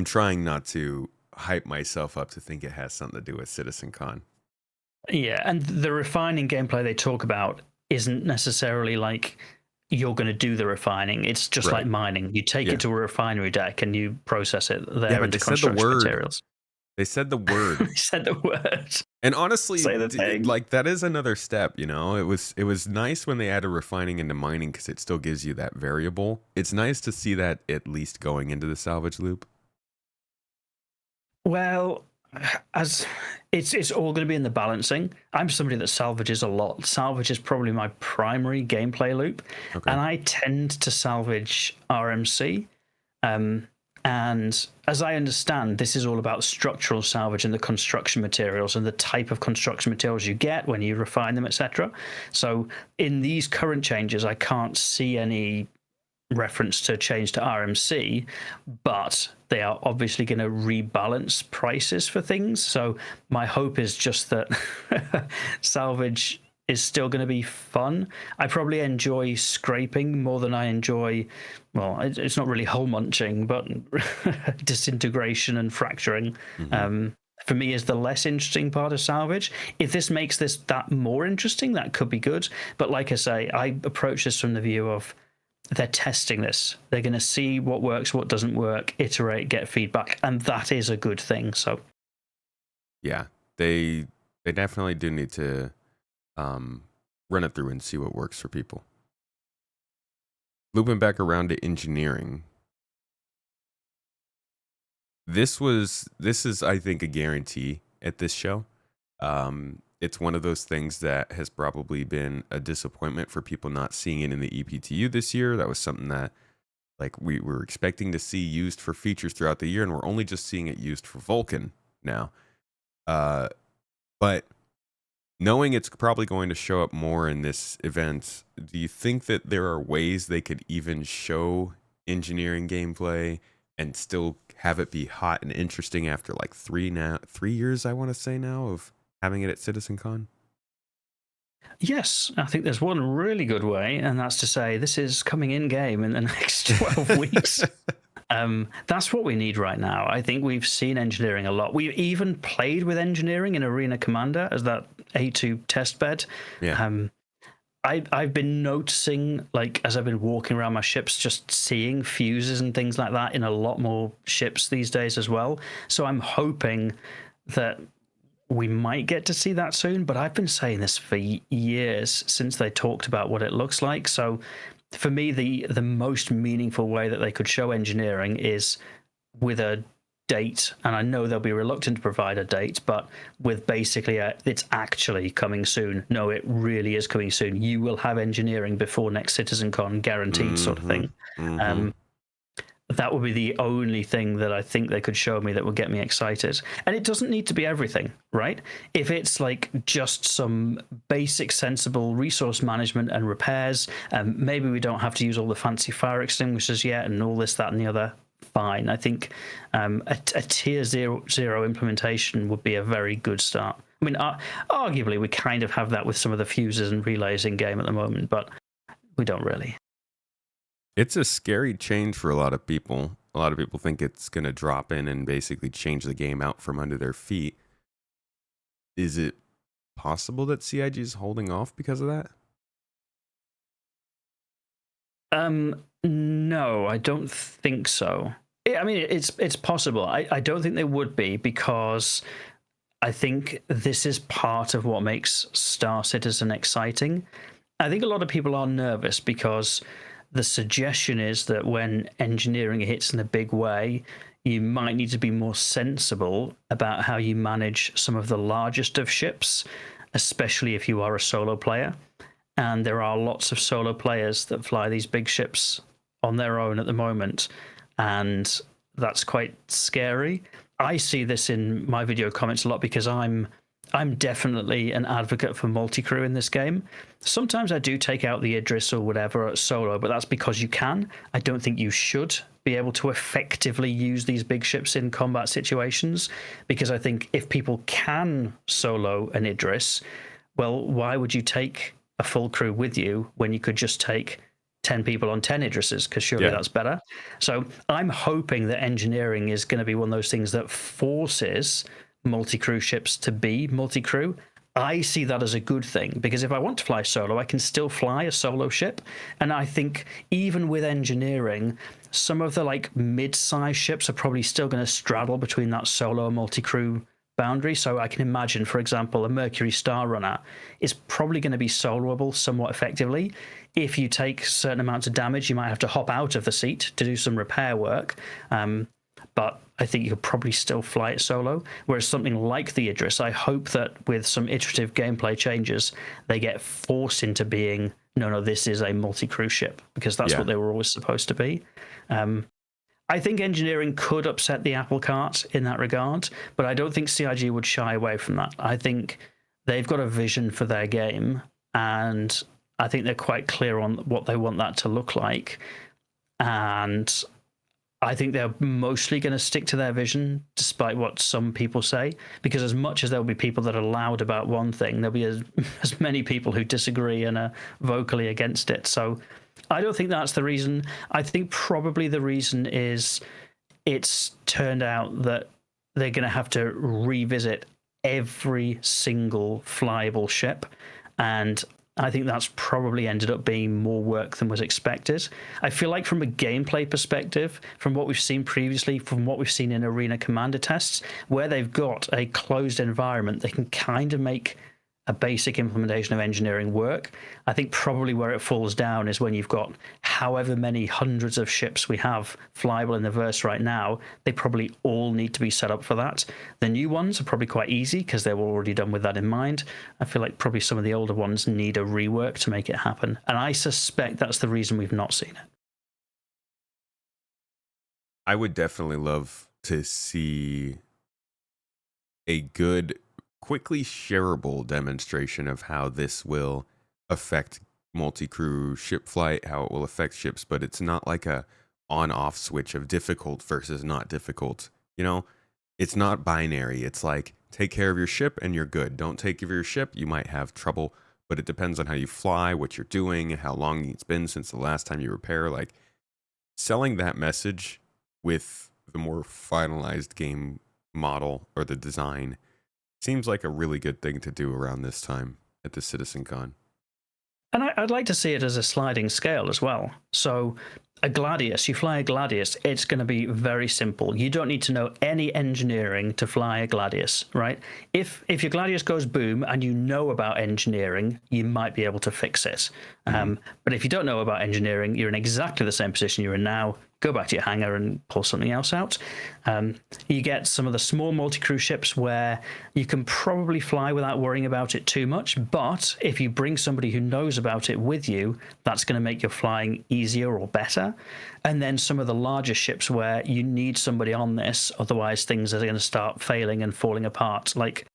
S2: trying not to hype myself up to think it has something to do with CitizenCon.
S3: Yeah, and the refining gameplay they talk about isn't necessarily like you're going to do the refining. It's just like mining. You take it to a refinery deck and you process it there into construction materials.
S2: They said the word.
S3: They said the word.
S2: And honestly,
S3: say the thing.
S2: Like that is another step, you know. It was nice when they added refining into mining because it still gives you that variable. It's nice to see that at least going into the salvage loop.
S3: Well, as it's all going to be in the balancing. I'm somebody that salvages a lot. Salvage is probably my primary gameplay loop, and I tend to salvage RMC. And as I understand, this is all about structural salvage and the construction materials and the type of construction materials you get when you refine them, etc. So in these current changes, I can't see any reference to change to RMC, but they are obviously going to rebalance prices for things. So my hope is just that salvage is still going to be fun. I probably enjoy scraping more than I enjoy, well, it's not really hole munching, but disintegration and fracturing. For me is the less interesting part of salvage. If this makes that more interesting, that could be good. But like I say, I approach this from the view of they're testing this. They're going to see what works, what doesn't work, iterate, get feedback, and that is a good thing. So,
S2: yeah, they definitely do need to run it through and see what works for people. Looping back around to engineering, this is I think a guarantee at this show. It's one of those things that has probably been a disappointment for people not seeing it in the EPTU this year. That was something that like we were expecting to see used for features throughout the year, and we're only just seeing it used for Vulcan now. But knowing it's probably going to show up more in this event, do you think that there are ways they could even show engineering gameplay and still have it be hot and interesting after like 3 years, I want to say now, of having it at CitizenCon?
S3: Yes, I think there's one really good way, and that's to say this is coming in game in the next 12 weeks. That's what we need right now. I think we've seen engineering a lot. We even played with engineering in Arena Commander as that A2 test bed.
S2: Yeah.
S3: I've been noticing, like, as I've been walking around my ships, just seeing fuses and things like that in a lot more ships these days as well. So I'm hoping that we might get to see that soon, but I've been saying this for years since they talked about what it looks like. So for me, the most meaningful way that they could show engineering is with a date, and I know they'll be reluctant to provide a date, but with basically it's actually coming soon. No, it really is coming soon. You will have engineering before next CitizenCon, guaranteed, sort of thing. That would be the only thing that I think they could show me that would get me excited. And it doesn't need to be everything, right? If it's like just some basic, sensible resource management and repairs, maybe we don't have to use all the fancy fire extinguishers yet and all this, that, and the other. Fine. I think a tier zero implementation would be a very good start. I mean, arguably, we kind of have that with some of the fuses and relays in game at the moment, but we don't really.
S2: It's a scary change for a lot of people. A lot of people think it's going to drop in and basically change the game out from under their feet. Is it possible that CIG is holding off because of that?
S3: No, I don't think so. I mean, it's possible. I don't think they would be, because I think this is part of what makes Star Citizen exciting. I think a lot of people are nervous because the suggestion is that when engineering hits in a big way, you might need to be more sensible about how you manage some of the largest of ships, especially if you are a solo player. And there are lots of solo players that fly these big ships on their own at the moment, and that's quite scary. I see this in my video comments a lot because I'm definitely an advocate for multi-crew in this game. Sometimes I do take out the Idris or whatever solo, but that's because you can. I don't think you should be able to effectively use these big ships in combat situations, because I think if people can solo an Idris, well, why would you take a full crew with you when you could just take 10 people on 10 Idrises? Because surely that's better. So I'm hoping that engineering is going to be one of those things that forces multi-crew ships to be multi-crew. I see that as a good thing, because if I want to fly solo, I can still fly a solo ship. And I think even with engineering, some of the like mid-size ships are probably still going to straddle between that solo and multi-crew boundary. So I can imagine, for example, a Mercury Star Runner is probably going to be soloable somewhat effectively. If you take certain amounts of damage, you might have to hop out of the seat to do some repair work. But I think you could probably still fly it solo. Whereas something like the Idris, I hope that with some iterative gameplay changes, they get forced into being, no, this is a multi-crew ship, because that's what they were always supposed to be. I think engineering could upset the apple cart in that regard, but I don't think CIG would shy away from that. I think they've got a vision for their game, and I think they're quite clear on what they want that to look like. And I think they're mostly going to stick to their vision, despite what some people say, because as much as there'll be people that are loud about one thing, there'll be as many people who disagree and are vocally against it. So I don't think that's the reason. I think probably the reason is it's turned out that they're going to have to revisit every single flyable ship, and I think that's probably ended up being more work than was expected. I feel like from a gameplay perspective, from what we've seen previously, from what we've seen in Arena Commander tests, where they've got a closed environment, they can kind of make a basic implementation of engineering work. I think probably where it falls down is when you've got however many hundreds of ships we have flyable in the verse right now, they probably all need to be set up for that. The new ones are probably quite easy because they were already done with that in mind. I feel like probably some of the older ones need a rework to make it happen. And I suspect that's the reason we've not seen it.
S2: I would definitely love to see a good, quickly shareable demonstration of how this will affect multi-crew ship flight, how it will affect ships, but it's not like a on-off switch of difficult versus not difficult. You know, it's not binary. It's like, take care of your ship and you're good. Don't take care of your ship, you might have trouble, but it depends on how you fly, what you're doing, how long it's been since the last time you repair. Like, selling that message with the more finalized game model or the design seems like a really good thing to do around this time at the CitizenCon.
S3: And I'd like to see it as a sliding scale as well. So a Gladius, you fly a Gladius, it's going to be very simple. You don't need to know any engineering to fly a Gladius, right? If your Gladius goes boom and you know about engineering, you might be able to fix it. But if you don't know about engineering, you're in exactly the same position you're in now. Go back to your hangar and pull something else out. You get some of the small multi-crew ships where you can probably fly without worrying about it too much, but if you bring somebody who knows about it with you, that's going to make your flying easier or better. And then some of the larger ships where you need somebody on this, otherwise things are going to start failing and falling apart. Like,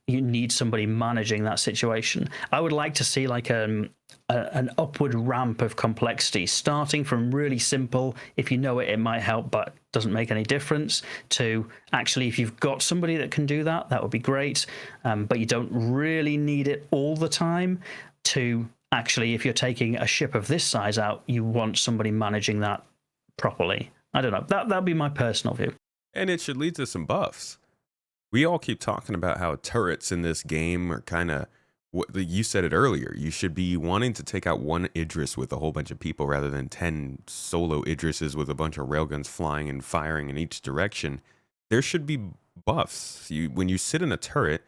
S3: you need somebody managing that situation. I would like to see like an upward ramp of complexity, starting from really simple. If you know it, it might help, but doesn't make any difference. To actually, if you've got somebody that can do that, that would be great. But you don't really need it all the time. To actually, if you're taking a ship of this size out, you want somebody managing that properly. I don't know. That'd be my personal view.
S2: And it should lead to some buffs. We all keep talking about how turrets in this game are kind of, you said it earlier, you should be wanting to take out one Idris with a whole bunch of people rather than 10 solo Idrises with a bunch of railguns flying and firing in each direction. There should be buffs. When you sit in a turret,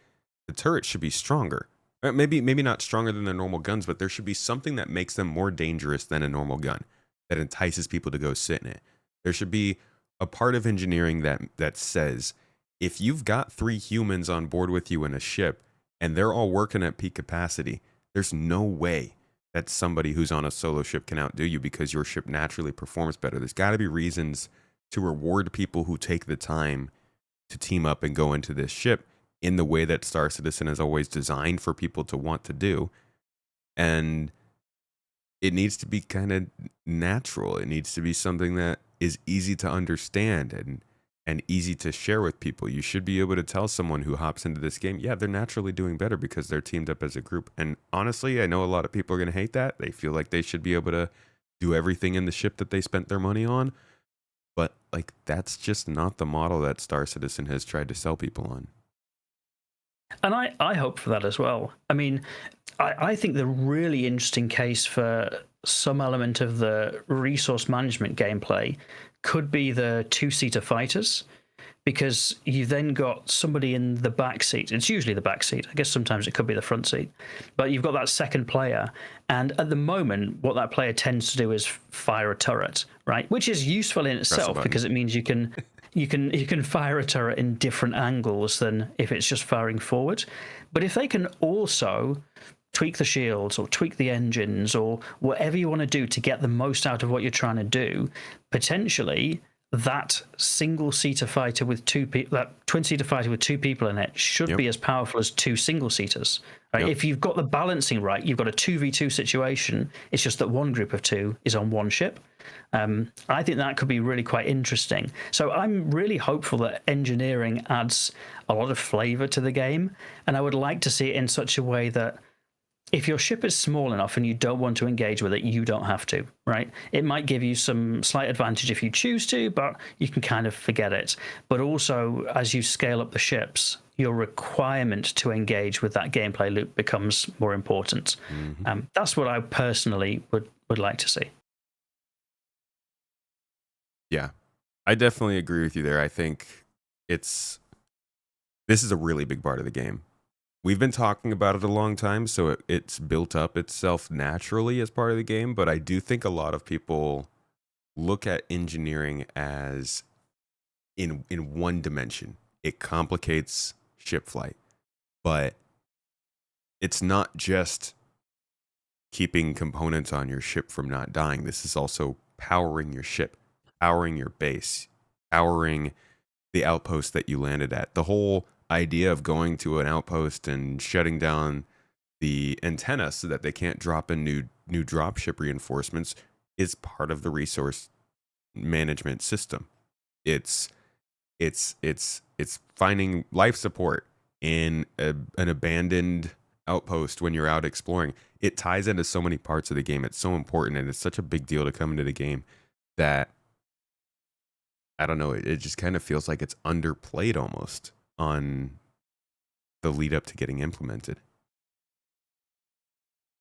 S2: the turret should be stronger. Maybe not stronger than their normal guns, but there should be something that makes them more dangerous than a normal gun, that entices people to go sit in it. There should be a part of engineering that says, if you've got 3 humans on board with you in a ship and they're all working at peak capacity, there's no way that somebody who's on a solo ship can outdo you because your ship naturally performs better. There's got to be reasons to reward people who take the time to team up and go into this ship in the way that Star Citizen is always designed for people to want to do. And it needs to be kind of natural. It needs to be something that is easy to understand and easy to share with people. You should be able to tell someone who hops into this game, yeah, they're naturally doing better because they're teamed up as a group. And honestly, I know a lot of people are going to hate that. They feel like they should be able to do everything in the ship that they spent their money on. But like, that's just not the model that Star Citizen has tried to sell people on.
S3: And I hope for that as well. I mean, I think the really interesting case for some element of the resource management gameplay could be the 2-seater fighters, because you then got somebody in the back seat. It's usually the back seat. I guess sometimes it could be the front seat, but you've got that second player. And at the moment, what that player tends to do is fire a turret, right? Which is useful in itself because it means you can fire a turret in different angles than if it's just firing forward. But if they can also tweak the shields or tweak the engines or whatever you want to do to get the most out of what you're trying to do, potentially that single-seater fighter with 2 people, that twin-seater fighter with 2 people in it should be as powerful as 2 single-seaters. Right? If you've got the balancing right, you've got a 2v2 situation. It's just that one group of 2 is on one ship. I think that could be really quite interesting. So I'm really hopeful that engineering adds a lot of flavor to the game, and I would like to see it in such a way that if your ship is small enough and you don't want to engage with it, you don't have to, right? It might give you some slight advantage if you choose to, but you can kind of forget it. But also, as you scale up the ships, your requirement to engage with that gameplay loop becomes more important. Mm-hmm. That's what I personally would like to see.
S2: Yeah, I definitely agree with you there. I think this is a really big part of the game. We've been talking about it a long time, so it's built up itself naturally as part of the game, but I do think a lot of people look at engineering as in one dimension. It complicates ship flight, but it's not just keeping components on your ship from not dying. This is also powering your ship, powering your base, powering the outpost that you landed at. The whole idea of going to an outpost and shutting down the antenna so that they can't drop in new dropship reinforcements is part of the resource management system. It's finding life support in an abandoned outpost when you're out exploring. It ties into so many parts of the game. It's so important, and it's such a big deal to come into the game that I don't know, it just kind of feels like it's underplayed almost on the lead up to getting implemented.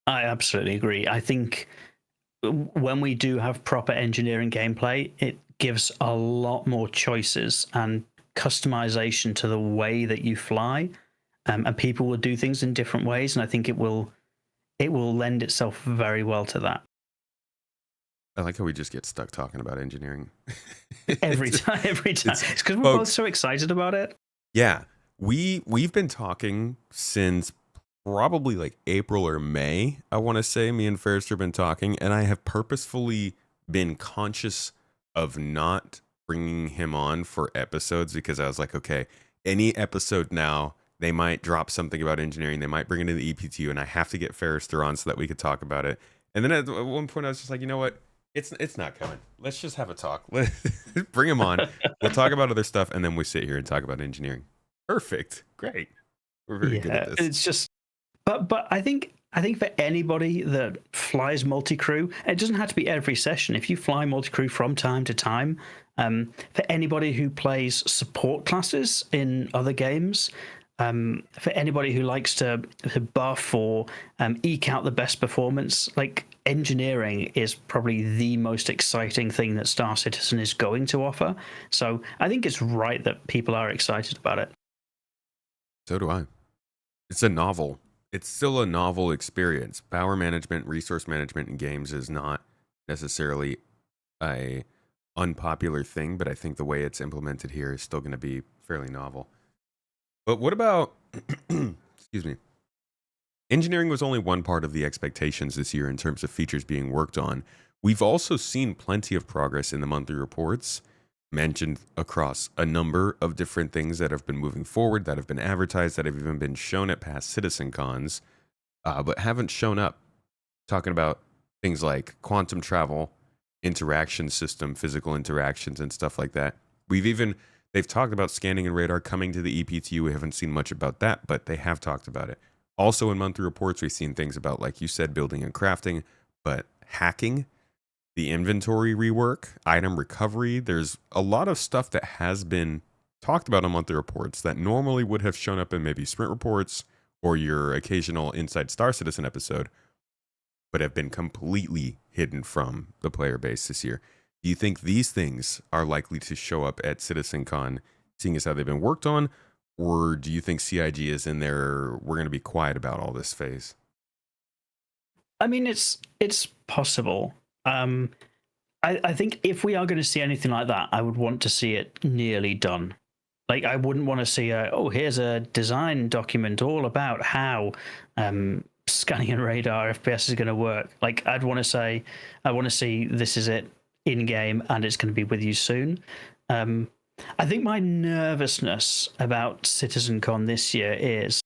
S3: I absolutely agree. I think when we do have proper engineering gameplay, it gives a lot more choices and customization to the way that you fly, and people will do things in different ways, and I think it will lend itself very well to that.
S2: I like how we just get stuck talking about engineering.
S3: Every time, every time.
S2: It's
S3: It's because we're both
S2: folks.
S3: so excited about it.
S2: Yeah, we've been talking since probably like April or May. I want to say me and Farrister have been talking, and I have purposefully been conscious of not bringing him on for episodes because I was like, okay, any episode now they might drop something about engineering, they might bring it in the EPTU, and I have to get Farrister on so that we could talk about it. And then at one point, I was just like, you know what? It's not coming. Let's just have a talk. Bring him on. We'll talk about other stuff, and then we sit here and talk about engineering. Perfect. Great. We're very good at
S3: Yeah,
S2: this.
S3: it's just, but I think for anybody that flies multi-crew, it doesn't have to be every session. If you fly multi-crew from time to time, for anybody who plays support classes in other games, for anybody who likes to buff or eke out the best performance, like engineering is probably the most exciting thing that Star Citizen is going to offer. So I think it's right that people are excited about it.
S2: So do I. It's a novel. It's still a novel experience. Power management, resource management in games is not necessarily a unpopular thing, but I think the way it's implemented here is still going to be fairly novel. But what about excuse me. Engineering was only one part of the expectations this year in terms of features being worked on. We've also seen plenty of progress in the monthly reports, mentioned across a number of different things that have been moving forward, that have been advertised, that have even been shown at past CitizenCons, but haven't shown up. Talking about things like quantum travel, interaction system, physical interactions, and stuff like that. They've talked about scanning and radar coming to the EPTU. We haven't seen much about that, but they have talked about it. Also, in monthly reports, we've seen things about, like you said, building and crafting, but hacking, the inventory rework, item recovery. There's a lot of stuff that has been talked about on monthly reports that normally would have shown up in maybe sprint reports or your occasional Inside Star Citizen episode, but have been completely hidden from the player base this year. Do you think these things are likely to show up at CitizenCon, seeing as how they've been worked on? Or do you think CIG is in there, we're going to be quiet about all this phase?
S3: I mean, it's possible. I think if we are going to see anything like that, I would want to see it nearly done. Like, I wouldn't want to see here's a design document all about how scanning and radar FPS is going to work. Like, I want to see this is it in game and it's going to be with you soon. I think my nervousness about CitizenCon this year is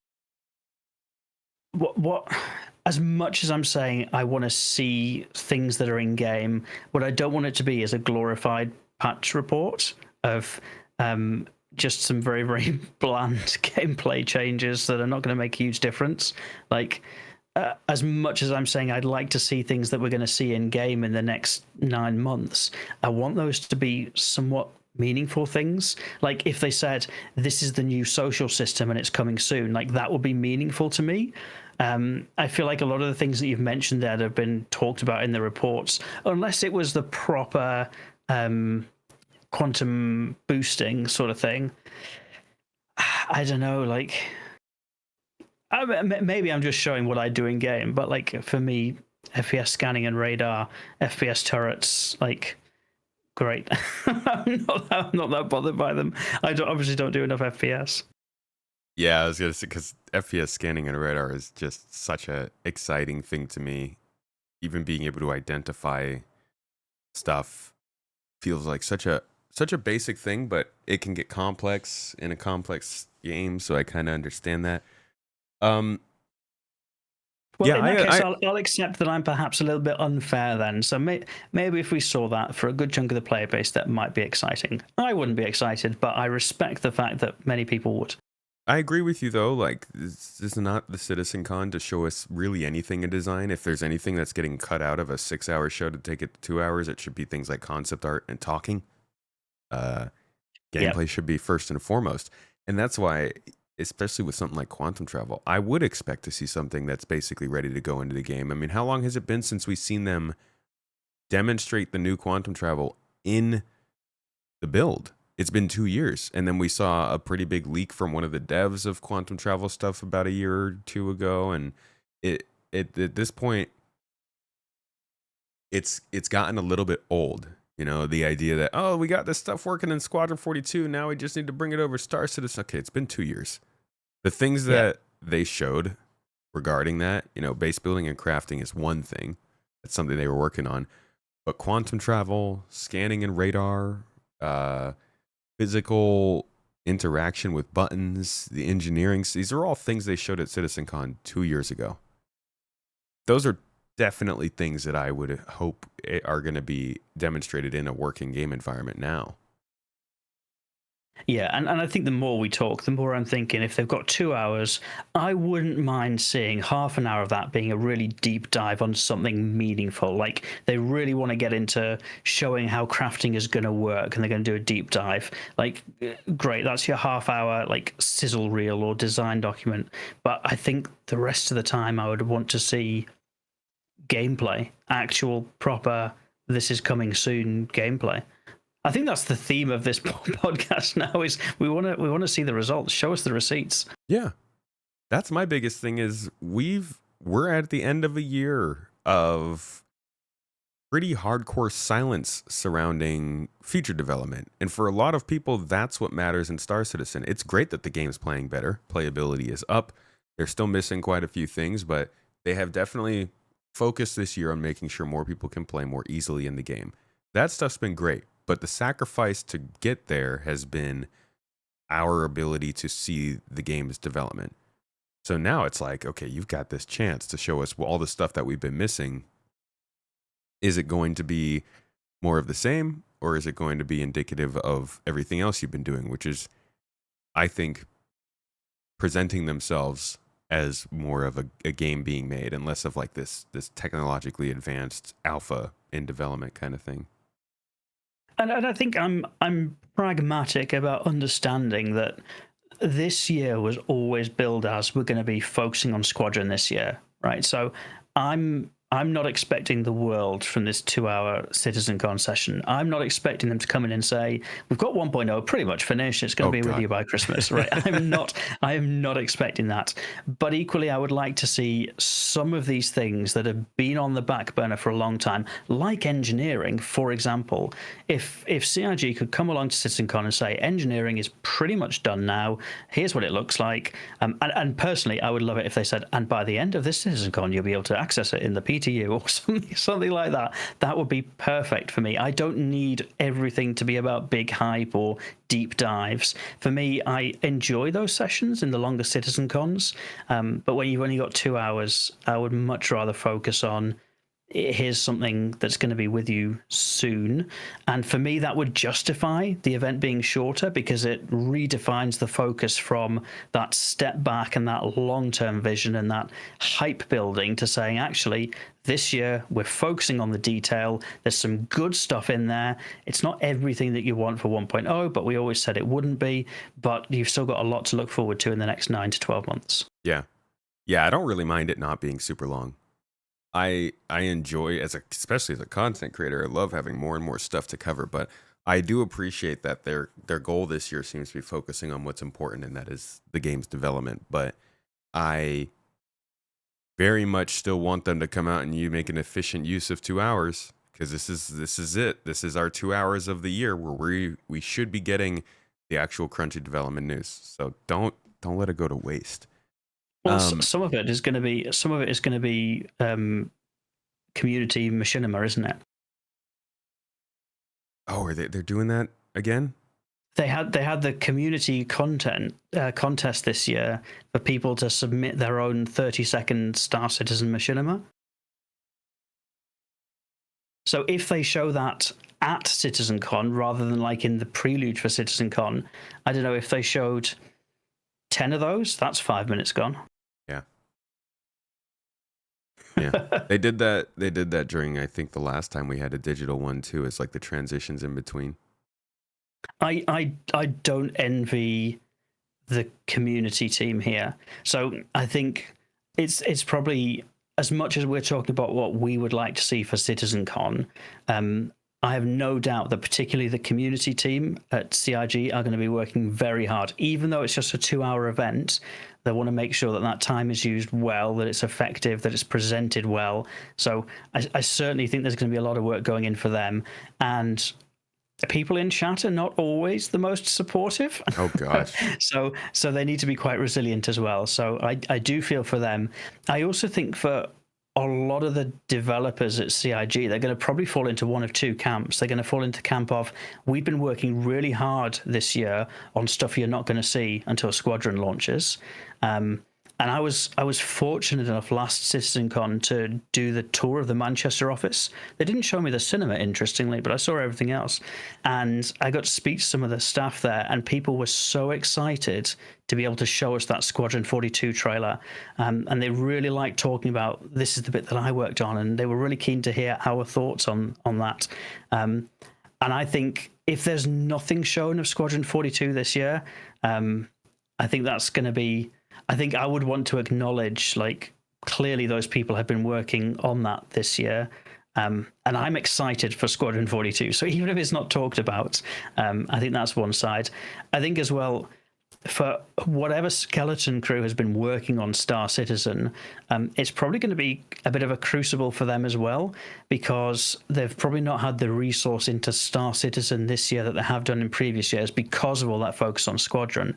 S3: what as much as I'm saying I want to see things that are in game, what I don't want it to be is a glorified patch report of just some very, very bland gameplay changes that are not going to make a huge difference. Like, as much as I'm saying I'd like to see things that we're going to see in game in the next 9 months, I want those to be somewhat meaningful things. Like, if they said this is the new social system and it's coming soon, like, that would be meaningful to me. I feel like a lot of the things that you've mentioned there that have been talked about in the reports, unless it was the proper quantum boosting sort of thing, I don't know. Like, maybe I'm just showing what I do in game, but like for me, FPS scanning and radar, FPS turrets, like, great. I'm not that bothered by them. Obviously don't do enough FPS.
S2: Yeah, I was gonna say, because FPS scanning and radar is just such a exciting thing to me. Even being able to identify stuff feels like such a basic thing, but it can get complex in a complex game. So I kind of understand that. Um,
S3: Well,
S2: yeah,
S3: in that case,
S2: I
S3: I'll accept that I'm perhaps a little bit unfair then. So maybe if we saw that for a good chunk of the player base, that might be exciting. I wouldn't be excited, but I respect the fact that many people would.
S2: I agree with you though. Like, this is not the CitizenCon to show us really anything in design. If there's anything that's getting cut out of a 6-hour show to take it to 2 hours, it should be things like concept art and talking. Uh,
S3: Yep.
S2: Gameplay should be first and foremost, and that's why especially with something like quantum travel, I would expect to see something that's basically ready to go into the game. I mean, how long has it been since we've seen them demonstrate the new quantum travel in the build? It's been 2 years, and then we saw a pretty big leak from one of the devs of quantum travel stuff about a year or two ago, and it at this point, it's gotten a little bit old. You know, the idea that, oh, we got this stuff working in Squadron 42, now we just need to bring it over to Star Citizen. Okay, it's been 2 years. The things
S3: Yeah.
S2: that they showed regarding that, you know, base building and crafting is one thing. That's something they were working on. But quantum travel, scanning and radar, physical interaction with buttons, the engineering, these are all things they showed at CitizenCon 2 years ago. Those are definitely things that I would hope are going to be demonstrated in a working game environment now.
S3: Yeah, and I think the more we talk, the more I'm thinking if they've got 2 hours, I wouldn't mind seeing half an hour of that being a really deep dive on something meaningful. Like they really want to get into showing how crafting is going to work and they're going to do a deep dive. Like, great, that's your half hour, like sizzle reel or design document. But I think the rest of the time I would want to see gameplay, actual, proper, this is coming soon gameplay. I think that's the theme of this podcast now is we want to see the results. Show us the receipts.
S2: Yeah. That's my biggest thing is we're at the end of a year of pretty hardcore silence surrounding feature development. And for a lot of people, that's what matters in Star Citizen. It's great that the game's playing better. Playability is up. They're still missing quite a few things, but they have definitely focused this year on making sure more people can play more easily in the game. That stuff's been great. But the sacrifice to get there has been our ability to see the game's development. So now it's like, okay, you've got this chance to show us all the stuff that we've been missing. Is it going to be more of the same, or is it going to be indicative of everything else you've been doing, which is, I think, presenting themselves as more of a game being made and less of like this technologically advanced alpha in development kind of thing.
S3: And I think I'm pragmatic about understanding that this year was always billed as we're going to be focusing on Squadron this year, right? So I'm not expecting the world from this 2-hour CitizenCon session. I'm not expecting them to come in and say, we've got 1.0 pretty much finished. It's going to be with you by Christmas, right? I am not expecting that. But equally, I would like to see some of these things that have been on the back burner for a long time, like engineering, for example. If CIG could come along to CitizenCon and say, engineering is pretty much done now. Here's what it looks like. And personally, I would love it if they said, and by the end of this CitizenCon, you'll be able to access it in the PTU or something like that. That would be perfect for me. I don't need everything to be about big hype or deep dives. For me, I enjoy those sessions in the longer CitizenCons, but when you've only got 2 hours, I would much rather focus on here's something that's going to be with you soon. And for me, that would justify the event being shorter because it redefines the focus from that step back and that long-term vision and that hype building to saying, actually, this year we're focusing on the detail. There's some good stuff in there. It's not everything that you want for 1.0, but we always said it wouldn't be. But you've still got a lot to look forward to in the next 9 to 12 months.
S2: Yeah. I don't really mind it not being super long. I enjoy especially as a content creator, I love having more and more stuff to cover, but I do appreciate that their goal this year seems to be focusing on what's important, and that is the game's development. But I very much still want them to come out and you make an efficient use of 2 hours, because this is it. This is our 2 hours of the year where we should be getting the actual crunchy development news. So don't let it go to waste.
S3: Well, some of it is going to be community machinima, isn't it?
S2: Oh, they're doing that again?
S3: They had the community content contest this year for people to submit their own 30-second Star Citizen machinima. So if they show that at CitizenCon rather than like in the prelude for CitizenCon, I don't know, if they showed 10 of those, that's 5 minutes gone.
S2: Yeah, they did that during, I think, the last time we had a digital one too. It's like the transitions in between.
S3: I don't envy the community team here. So I think it's probably, as much as we're talking about what we would like to see for CitizenCon, I have no doubt that particularly the community team at CIG are going to be working very hard. Even though it's just a 2-hour event, they want to make sure that that time is used well, that it's effective, that it's presented well. So I certainly think there's going to be a lot of work going in for them. And people in chat are not always the most supportive.
S2: Oh gosh.
S3: so they need to be quite resilient as well. So I do feel for them. I also think for a lot of the developers at CIG, they're going to probably fall into one of two camps. They're going to fall into camp of, we've been working really hard this year on stuff you're not going to see until Squadron launches. And I was fortunate enough last CitizenCon to do the tour of the Manchester office. They didn't show me the cinema, interestingly, but I saw everything else. And I got to speak to some of the staff there, and people were so excited to be able to show us that Squadron 42 trailer. And they really liked talking about, this is the bit that I worked on, and they were really keen to hear our thoughts on that. And I think if there's nothing shown of Squadron 42 this year, I think that's going to be... I think I would want to acknowledge, like, clearly those people have been working on that this year. And I'm excited for Squadron 42. So even if it's not talked about, I think that's one side. I think as well, for whatever skeleton crew has been working on Star Citizen, it's probably going to be a bit of a crucible for them as well, because they've probably not had the resource into Star Citizen this year that they have done in previous years because of all that focus on Squadron.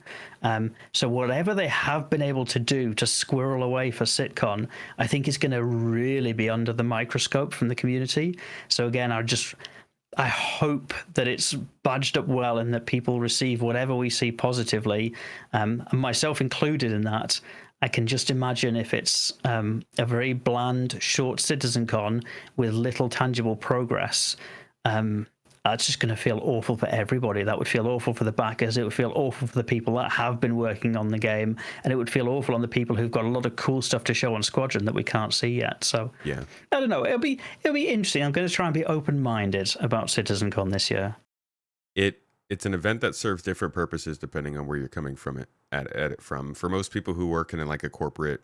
S3: So whatever they have been able to do to squirrel away for SitCon, I think is going to really be under the microscope from the community. So again, I hope that it's badged up well and that people receive whatever we see positively, and myself included in that. I can just imagine if it's a very bland, short CitizenCon with little tangible progress, it's just going to feel awful for everybody. That would feel awful for the backers. It would feel awful for the people that have been working on the game, and it would feel awful on the people who've got a lot of cool stuff to show on Squadron that we can't see yet. So
S2: yeah,
S3: I don't know. It'll be interesting. I'm going to try and be open-minded about CitizenCon this year.
S2: It's an event that serves different purposes depending on where you're coming from at it from. For most people who work in like a corporate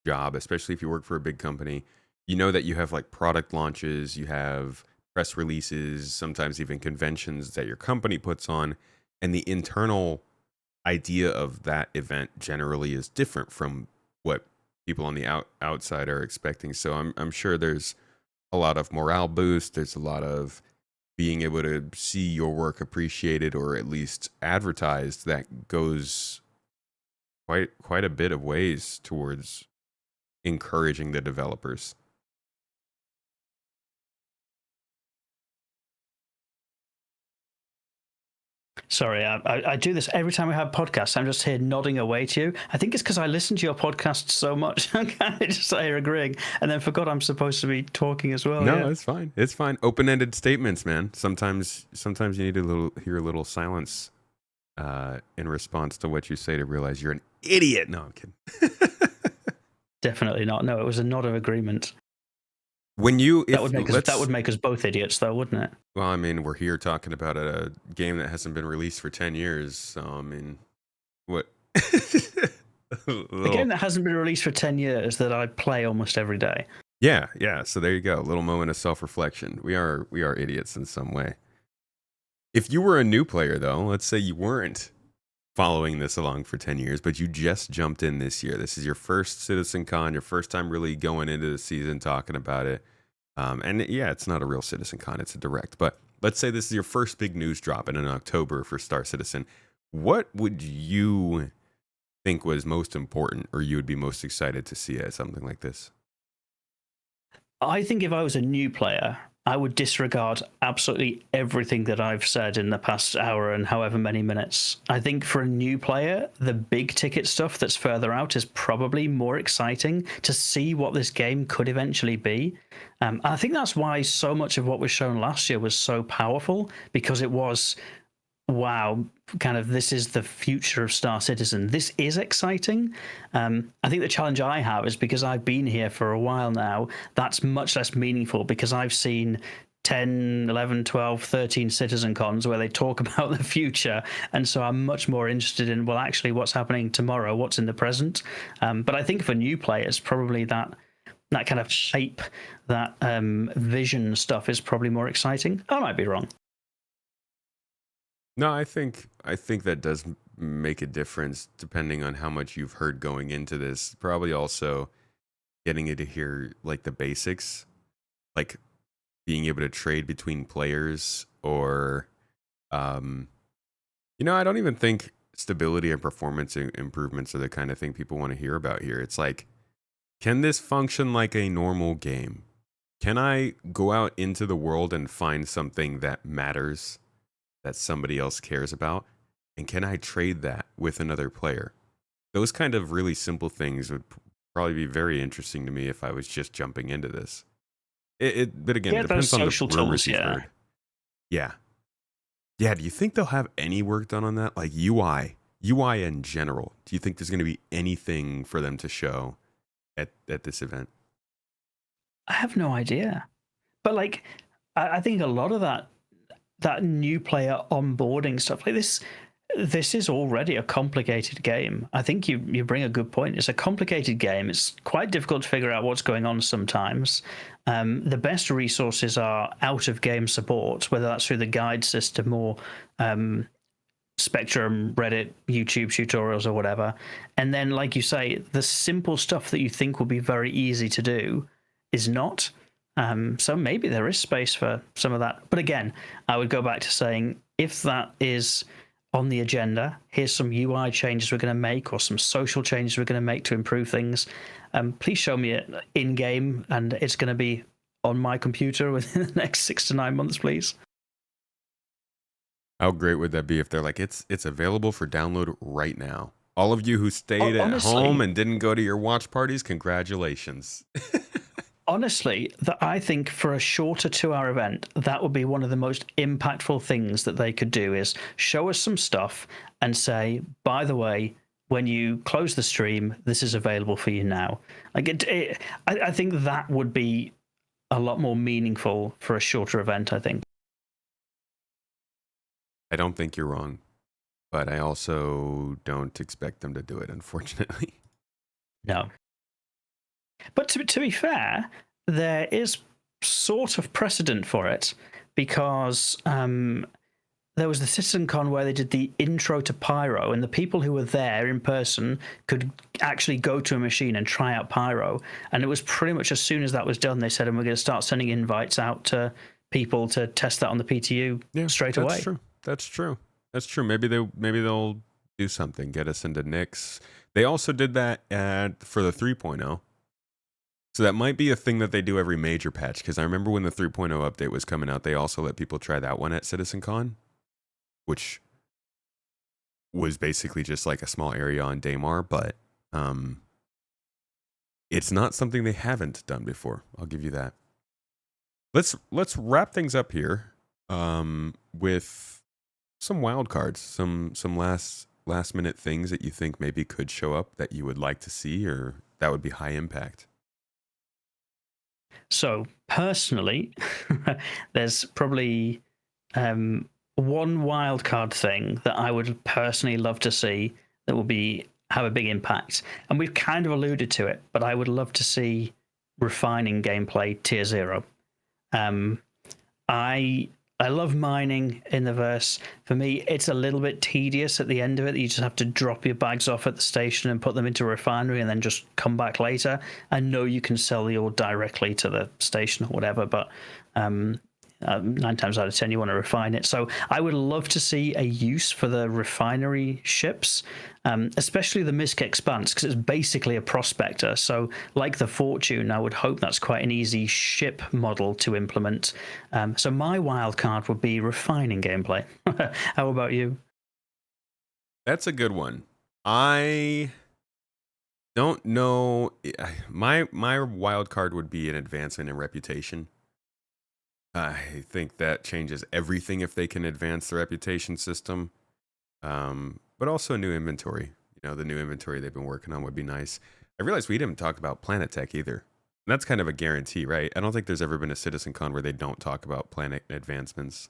S2: job, especially if you work for a big company, you know that you have like product launches, you have press releases, sometimes even conventions that your company puts on, and the internal idea of that event generally is different from what people on the outside are expecting. So I'm sure there's a lot of morale boost. There's a lot of being able to see your work appreciated or at least advertised that goes quite a bit of ways towards encouraging the developers.
S3: Sorry, I do this every time we have podcasts. I'm just here nodding away to you. I think it's because I listen to your podcast so much. I'm kind of just here agreeing, and then forgot I'm supposed to be talking as well.
S2: No,
S3: yeah.
S2: It's fine. It's fine. Open-ended statements, man. Sometimes you need to hear a little silence in response to what you say to realize you're an idiot. No, I'm kidding.
S3: Definitely not. No, it was a nod of agreement.
S2: That
S3: would make us both idiots, though, wouldn't it?
S2: Well, I mean, we're here talking about a game that hasn't been released for 10 years. So, I mean, what?
S3: A game that hasn't been released for 10 years that I play almost every day.
S2: Yeah. So there you go. A little moment of self-reflection. We are idiots in some way. If you were a new player, though, let's say you weren't following this along for 10 years, but you just jumped in this year. This is your first CitizenCon, your first time really going into the season talking about it. And yeah, it's not a real CitizenCon, it's a direct. But let's say this is your first big news drop in October for Star Citizen. What would you think was most important, or you would be most excited to see at something like this?
S3: I think if I was a new player, I would disregard absolutely everything that I've said in the past hour and however many minutes. I think for a new player, the big ticket stuff that's further out is probably more exciting to see what this game could eventually be. I think that's why so much of what was shown last year was so powerful, because it was, wow, kind of this is the future of Star Citizen. This is exciting. I think the challenge I have is because I've been here for a while now, that's much less meaningful because I've seen 10, 11, 12, 13 citizen cons where they talk about the future. And so I'm much more interested in, well, actually, what's happening tomorrow, what's in the present. But I think for new players, probably that kind of shape, that vision stuff is probably more exciting. I might be wrong.
S2: No, I think that does make a difference depending on how much you've heard going into this. Probably also getting you to hear like the basics, like being able to trade between players or I don't even think stability and performance improvements are the kind of thing people want to hear about here. It's like, can this function like a normal game? Can I go out into the world and find something that matters, that somebody else cares about? And can I trade that with another player? Those kind of really simple things would probably be very interesting to me if I was just jumping into this. But again, it
S3: Yeah, those
S2: depends on the
S3: social
S2: rumors
S3: tools,
S2: you've
S3: yeah.
S2: heard. Yeah. Yeah, do you think they'll have any work done on that? Like UI in general. Do you think there's going to be anything for them to show at this event?
S3: I have no idea. But like, I think a lot of that new player onboarding stuff, like this is already a complicated game. I think you bring a good point. It's a complicated game. It's quite difficult to figure out what's going on sometimes. The best resources are out of game support, whether that's through the guide system or Spectrum, Reddit, YouTube tutorials, or whatever. And then, like you say, the simple stuff that you think will be very easy to do is not. So maybe there is space for some of that. But again, I would go back to saying if that is on the agenda, here's some UI changes we're going to make or some social changes we're going to make to improve things. Please show me it in game, and it's going to be on my computer within the next 6 to 9 months, please.
S2: How great would that be if they're like, it's available for download right now? All of you who stayed at home and didn't go to your watch parties, congratulations.
S3: Honestly, that I think for a shorter 2-hour event, that would be one of the most impactful things that they could do is show us some stuff and say, by the way, when you close the stream, this is available for you now. Like I think that would be a lot more meaningful for a shorter event, I think.
S2: I don't think you're wrong, but I also don't expect them to do it, unfortunately.
S3: No. But to be fair, there is sort of precedent for it because there was the CitizenCon where they did the intro to Pyro, and the people who were there in person could actually go to a machine and try out Pyro. And it was pretty much as soon as that was done, they said, and we're going to start sending invites out to people to test that on the PTU straight away.
S2: That's true. Maybe they'll do something, get us into Nix. They also did that for the 3.0. So that might be a thing that they do every major patch, because I remember when the 3.0 update was coming out, they also let people try that one at CitizenCon, which was basically just like a small area on Daymar, but it's not something they haven't done before. I'll give you that. Let's wrap things up here with some wild cards, some last minute things that you think maybe could show up that you would like to see or that would be high impact.
S3: So personally, there's probably one wildcard thing that I would personally love to see that will have a big impact. And we've kind of alluded to it, but I would love to see refining gameplay tier 0. I love mining in the verse. For me, it's a little bit tedious at the end of it. You just have to drop your bags off at the station and put them into a refinery and then just come back later. I know you can sell the ore directly to the station or whatever, but 9 times out of 10 you want to refine it. So I would love to see a use for the refinery ships, especially the Misk Expanse, because it's basically a prospector. So like the Fortune, I would hope that's quite an easy ship model to implement. So my wild card would be refining gameplay. How about you?
S2: That's a good one. I don't know. My wild card would be an advancement in reputation. I think that changes everything if they can advance the reputation system. But also new inventory. The new inventory they've been working on would be nice. I realized we didn't talk about Planet Tech either. That's kind of a guarantee, right? I don't think there's ever been a CitizenCon where they don't talk about planet advancements.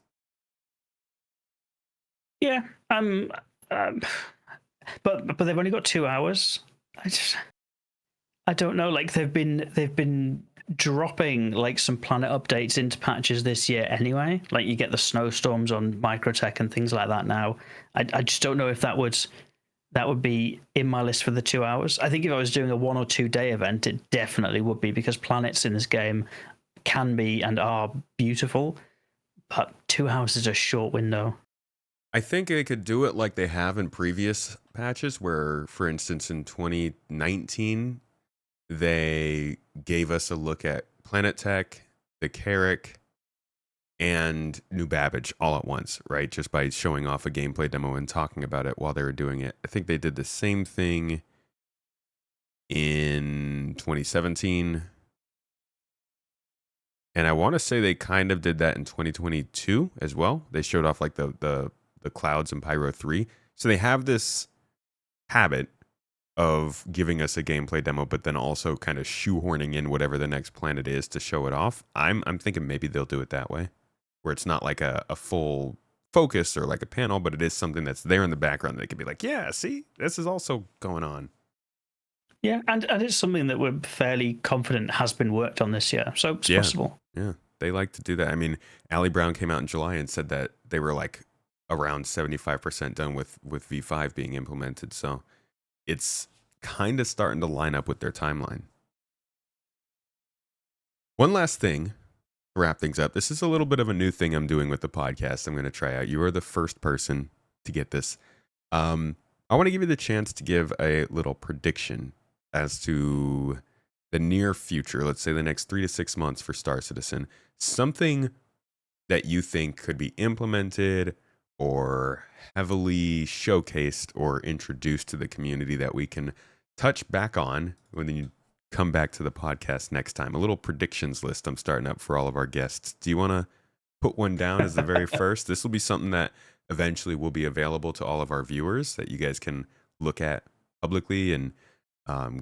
S3: Yeah, um, but they've only got 2 hours. I don't know. Like they've been dropping like some planet updates into patches this year anyway. Like you get the snowstorms on Microtech and things like that now. I just don't know if that would be in my list for the 2 hours. I think if I was doing a 1 or 2 day event, it definitely would be, because planets in this game can be and are beautiful. But 2 hours is a short window.
S2: I think they could do it like they have in previous patches, where, for instance, in 2019, they gave us a look at Planet Tech, the Carrick, and New Babbage all at once, right? Just by showing off a gameplay demo and talking about it while they were doing it. I think they did the same thing in 2017. And I want to say they kind of did that in 2022 as well. They showed off like the clouds in Pyro 3. So they have this habit of giving us a gameplay demo, but then also kind of shoehorning in whatever the next planet is to show it off. I'm thinking maybe they'll do it that way, where it's not like a full focus or like a panel, but it is something that's there in the background that they could be like, yeah, see, this is also going on.
S3: Yeah, and it's something that we're fairly confident has been worked on this year, so it's possible.
S2: Yeah, they like to do that. I mean, Ali Brown came out in July and said that they were like around 75% done with V5 being implemented. So it's kind of starting to line up with their timeline. One last thing to wrap things up. This is a little bit of a new thing I'm doing with the podcast. I'm going to try out. You are the first person to get this. I want to give you the chance to give a little prediction as to the near future, let's say the next 3 to 6 months for Star Citizen, something that you think could be implemented or heavily showcased or introduced to the community that we can touch back on when you come back to the podcast next time. A little predictions list I'm starting up for all of our guests. Do you want to put one down as the very first? This will be something that eventually will be available to all of our viewers that you guys can look at publicly and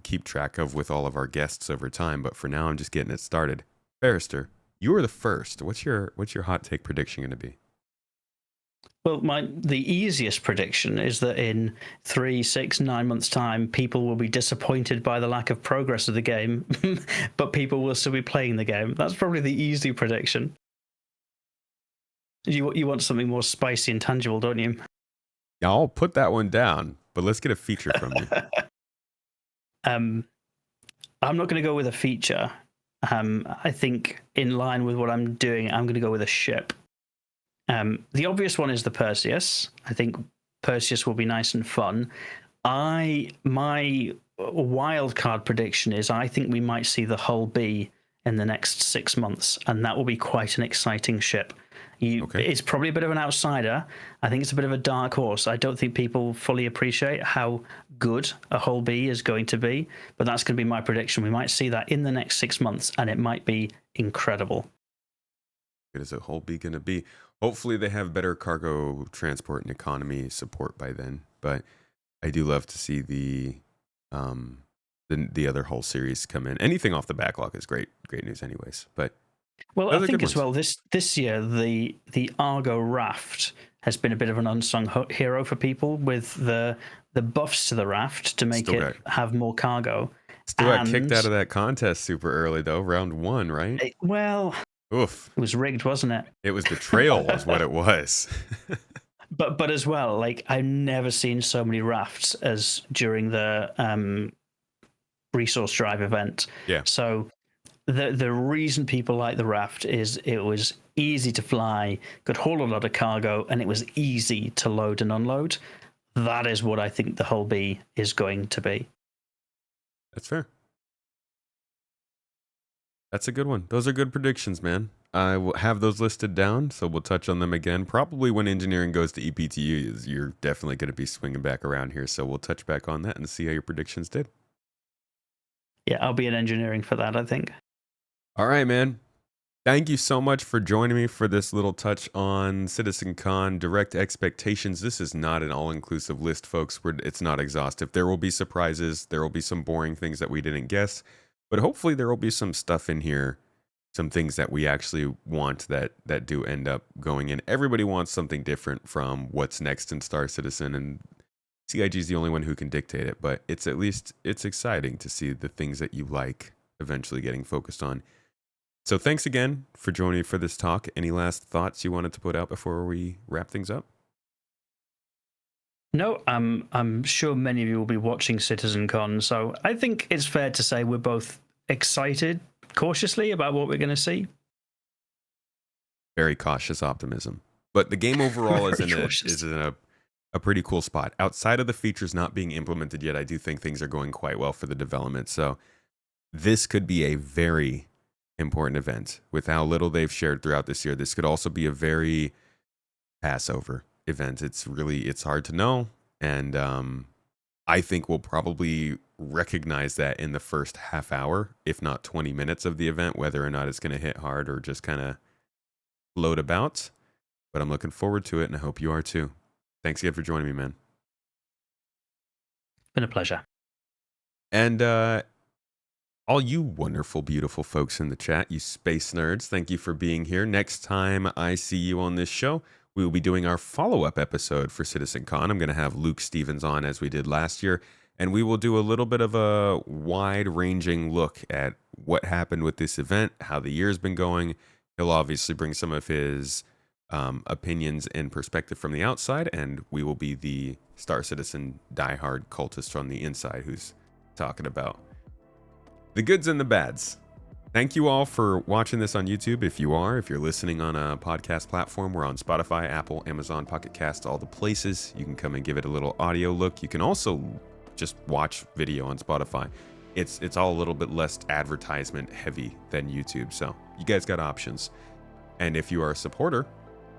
S2: keep track of with all of our guests over time. But for now, I'm just getting it started. Farrister, you were the first. What's your hot take prediction going to be?
S3: Well, the easiest prediction is that in 3, 6, 9 months' time, people will be disappointed by the lack of progress of the game, but people will still be playing the game. That's probably the easy prediction. You want something more spicy and tangible, don't you?
S2: Yeah, I'll put that one down, but let's get a feature from you.
S3: I'm not going to go with a feature. I think in line with what I'm doing, I'm going to go with a ship. The obvious one is the Perseus. I think Perseus will be nice and fun. My wild card prediction is I think we might see the Hull B in the next 6 months, and that will be quite an exciting ship. It's probably a bit of an outsider. I think it's a bit of a dark horse. I don't think people fully appreciate how good a Hull B is going to be, but that's going to be my prediction. We might see that in the next 6 months, and it might be incredible.
S2: Good is a Hull B going to be? Hopefully they have better cargo transport and economy support by then. But I do love to see the other Hull series come in. Anything off the backlog is great news, anyways. But
S3: well, I think as well this year the Argo raft has been a bit of an unsung hero for people with the buffs to the raft to make it have more cargo.
S2: Still got kicked out of that contest super early though, round 1, right?
S3: Oof. It was rigged, wasn't it?
S2: It was betrayal was what it was.
S3: But as well, like I've never seen so many rafts as during the resource drive event.
S2: Yeah.
S3: So the reason people like the raft is it was easy to fly, could hold a lot of cargo, and it was easy to load and unload. That is what I think the Hull B is going to be.
S2: That's fair. That's a good one. Those are good predictions, man. I will have those listed down, so we'll touch on them again. Probably when engineering goes to EPTU, you're definitely going to be swinging back around here, so we'll touch back on that and see how your predictions did.
S3: Yeah, I'll be in engineering for that, I think. All
S2: right, man. Thank you so much for joining me for this little touch on CitizenCon Direct Expectations. This is not an all-inclusive list, folks. It's not exhaustive. There will be surprises. There will be some boring things that we didn't guess. But hopefully there will be some stuff in here, some things that we actually want that do end up going in. Everybody wants something different from what's next in Star Citizen, and CIG is the only one who can dictate it, but it's exciting to see the things that you like eventually getting focused on. So thanks again for joining me for this talk. Any last thoughts you wanted to put out before we wrap things up?
S3: No, I'm sure many of you will be watching CitizenCon, so I think it's fair to say we're both excited, cautiously, about what we're going to see.
S2: Very cautious optimism, but the game overall is in a pretty cool spot. Outside of the features not being implemented yet, I do think things are going quite well for the development. So this could be a very important event. With how little they've shared throughout this year, this could also be a very Passover event. It's hard to know, and I think we'll probably recognize that in the first half hour, if not 20 minutes of the event, whether or not it's going to hit hard or just kind of float about. But I'm looking forward to it, and I hope you are too. Thanks again for joining me, man.
S3: Been a pleasure.
S2: And all you wonderful, beautiful folks in the chat, you space nerds, thank you for being here. Next time I see you on this show, we will be doing our follow-up episode for CitizenCon. I'm going to have Luke Stevens on as we did last year, and we will do a little bit of a wide-ranging look at what happened with this event, how the year's been going. He'll obviously bring some of his opinions and perspective from the outside, and we will be the Star Citizen diehard cultist from the inside who's talking about the goods and the bads. Thank you all for watching this on YouTube. If you're listening on a podcast platform, we're on Spotify, Apple, Amazon, Pocket Cast, all the places. You can come and give it a little audio look. You can also just watch video on Spotify. It's all a little bit less advertisement heavy than YouTube, so you guys got options. And if you are a supporter,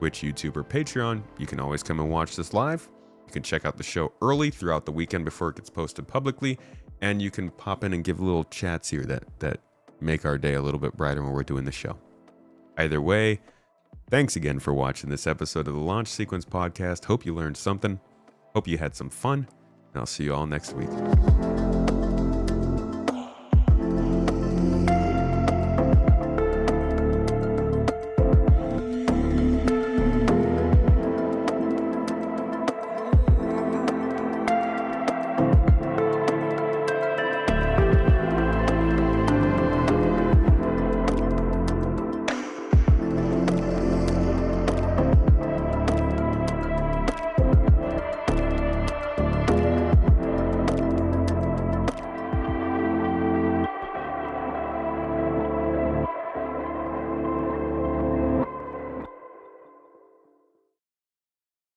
S2: Twitch, YouTube, or Patreon, you can always come and watch this live. You can check out the show early throughout the weekend before it gets posted publicly, and you can pop in and give little chats here that make our day a little bit brighter when we're doing the show. Either way, thanks again for watching this episode of the Launch Sequence Podcast. Hope you learned something. Hope you had some fun. And I'll see you all next week.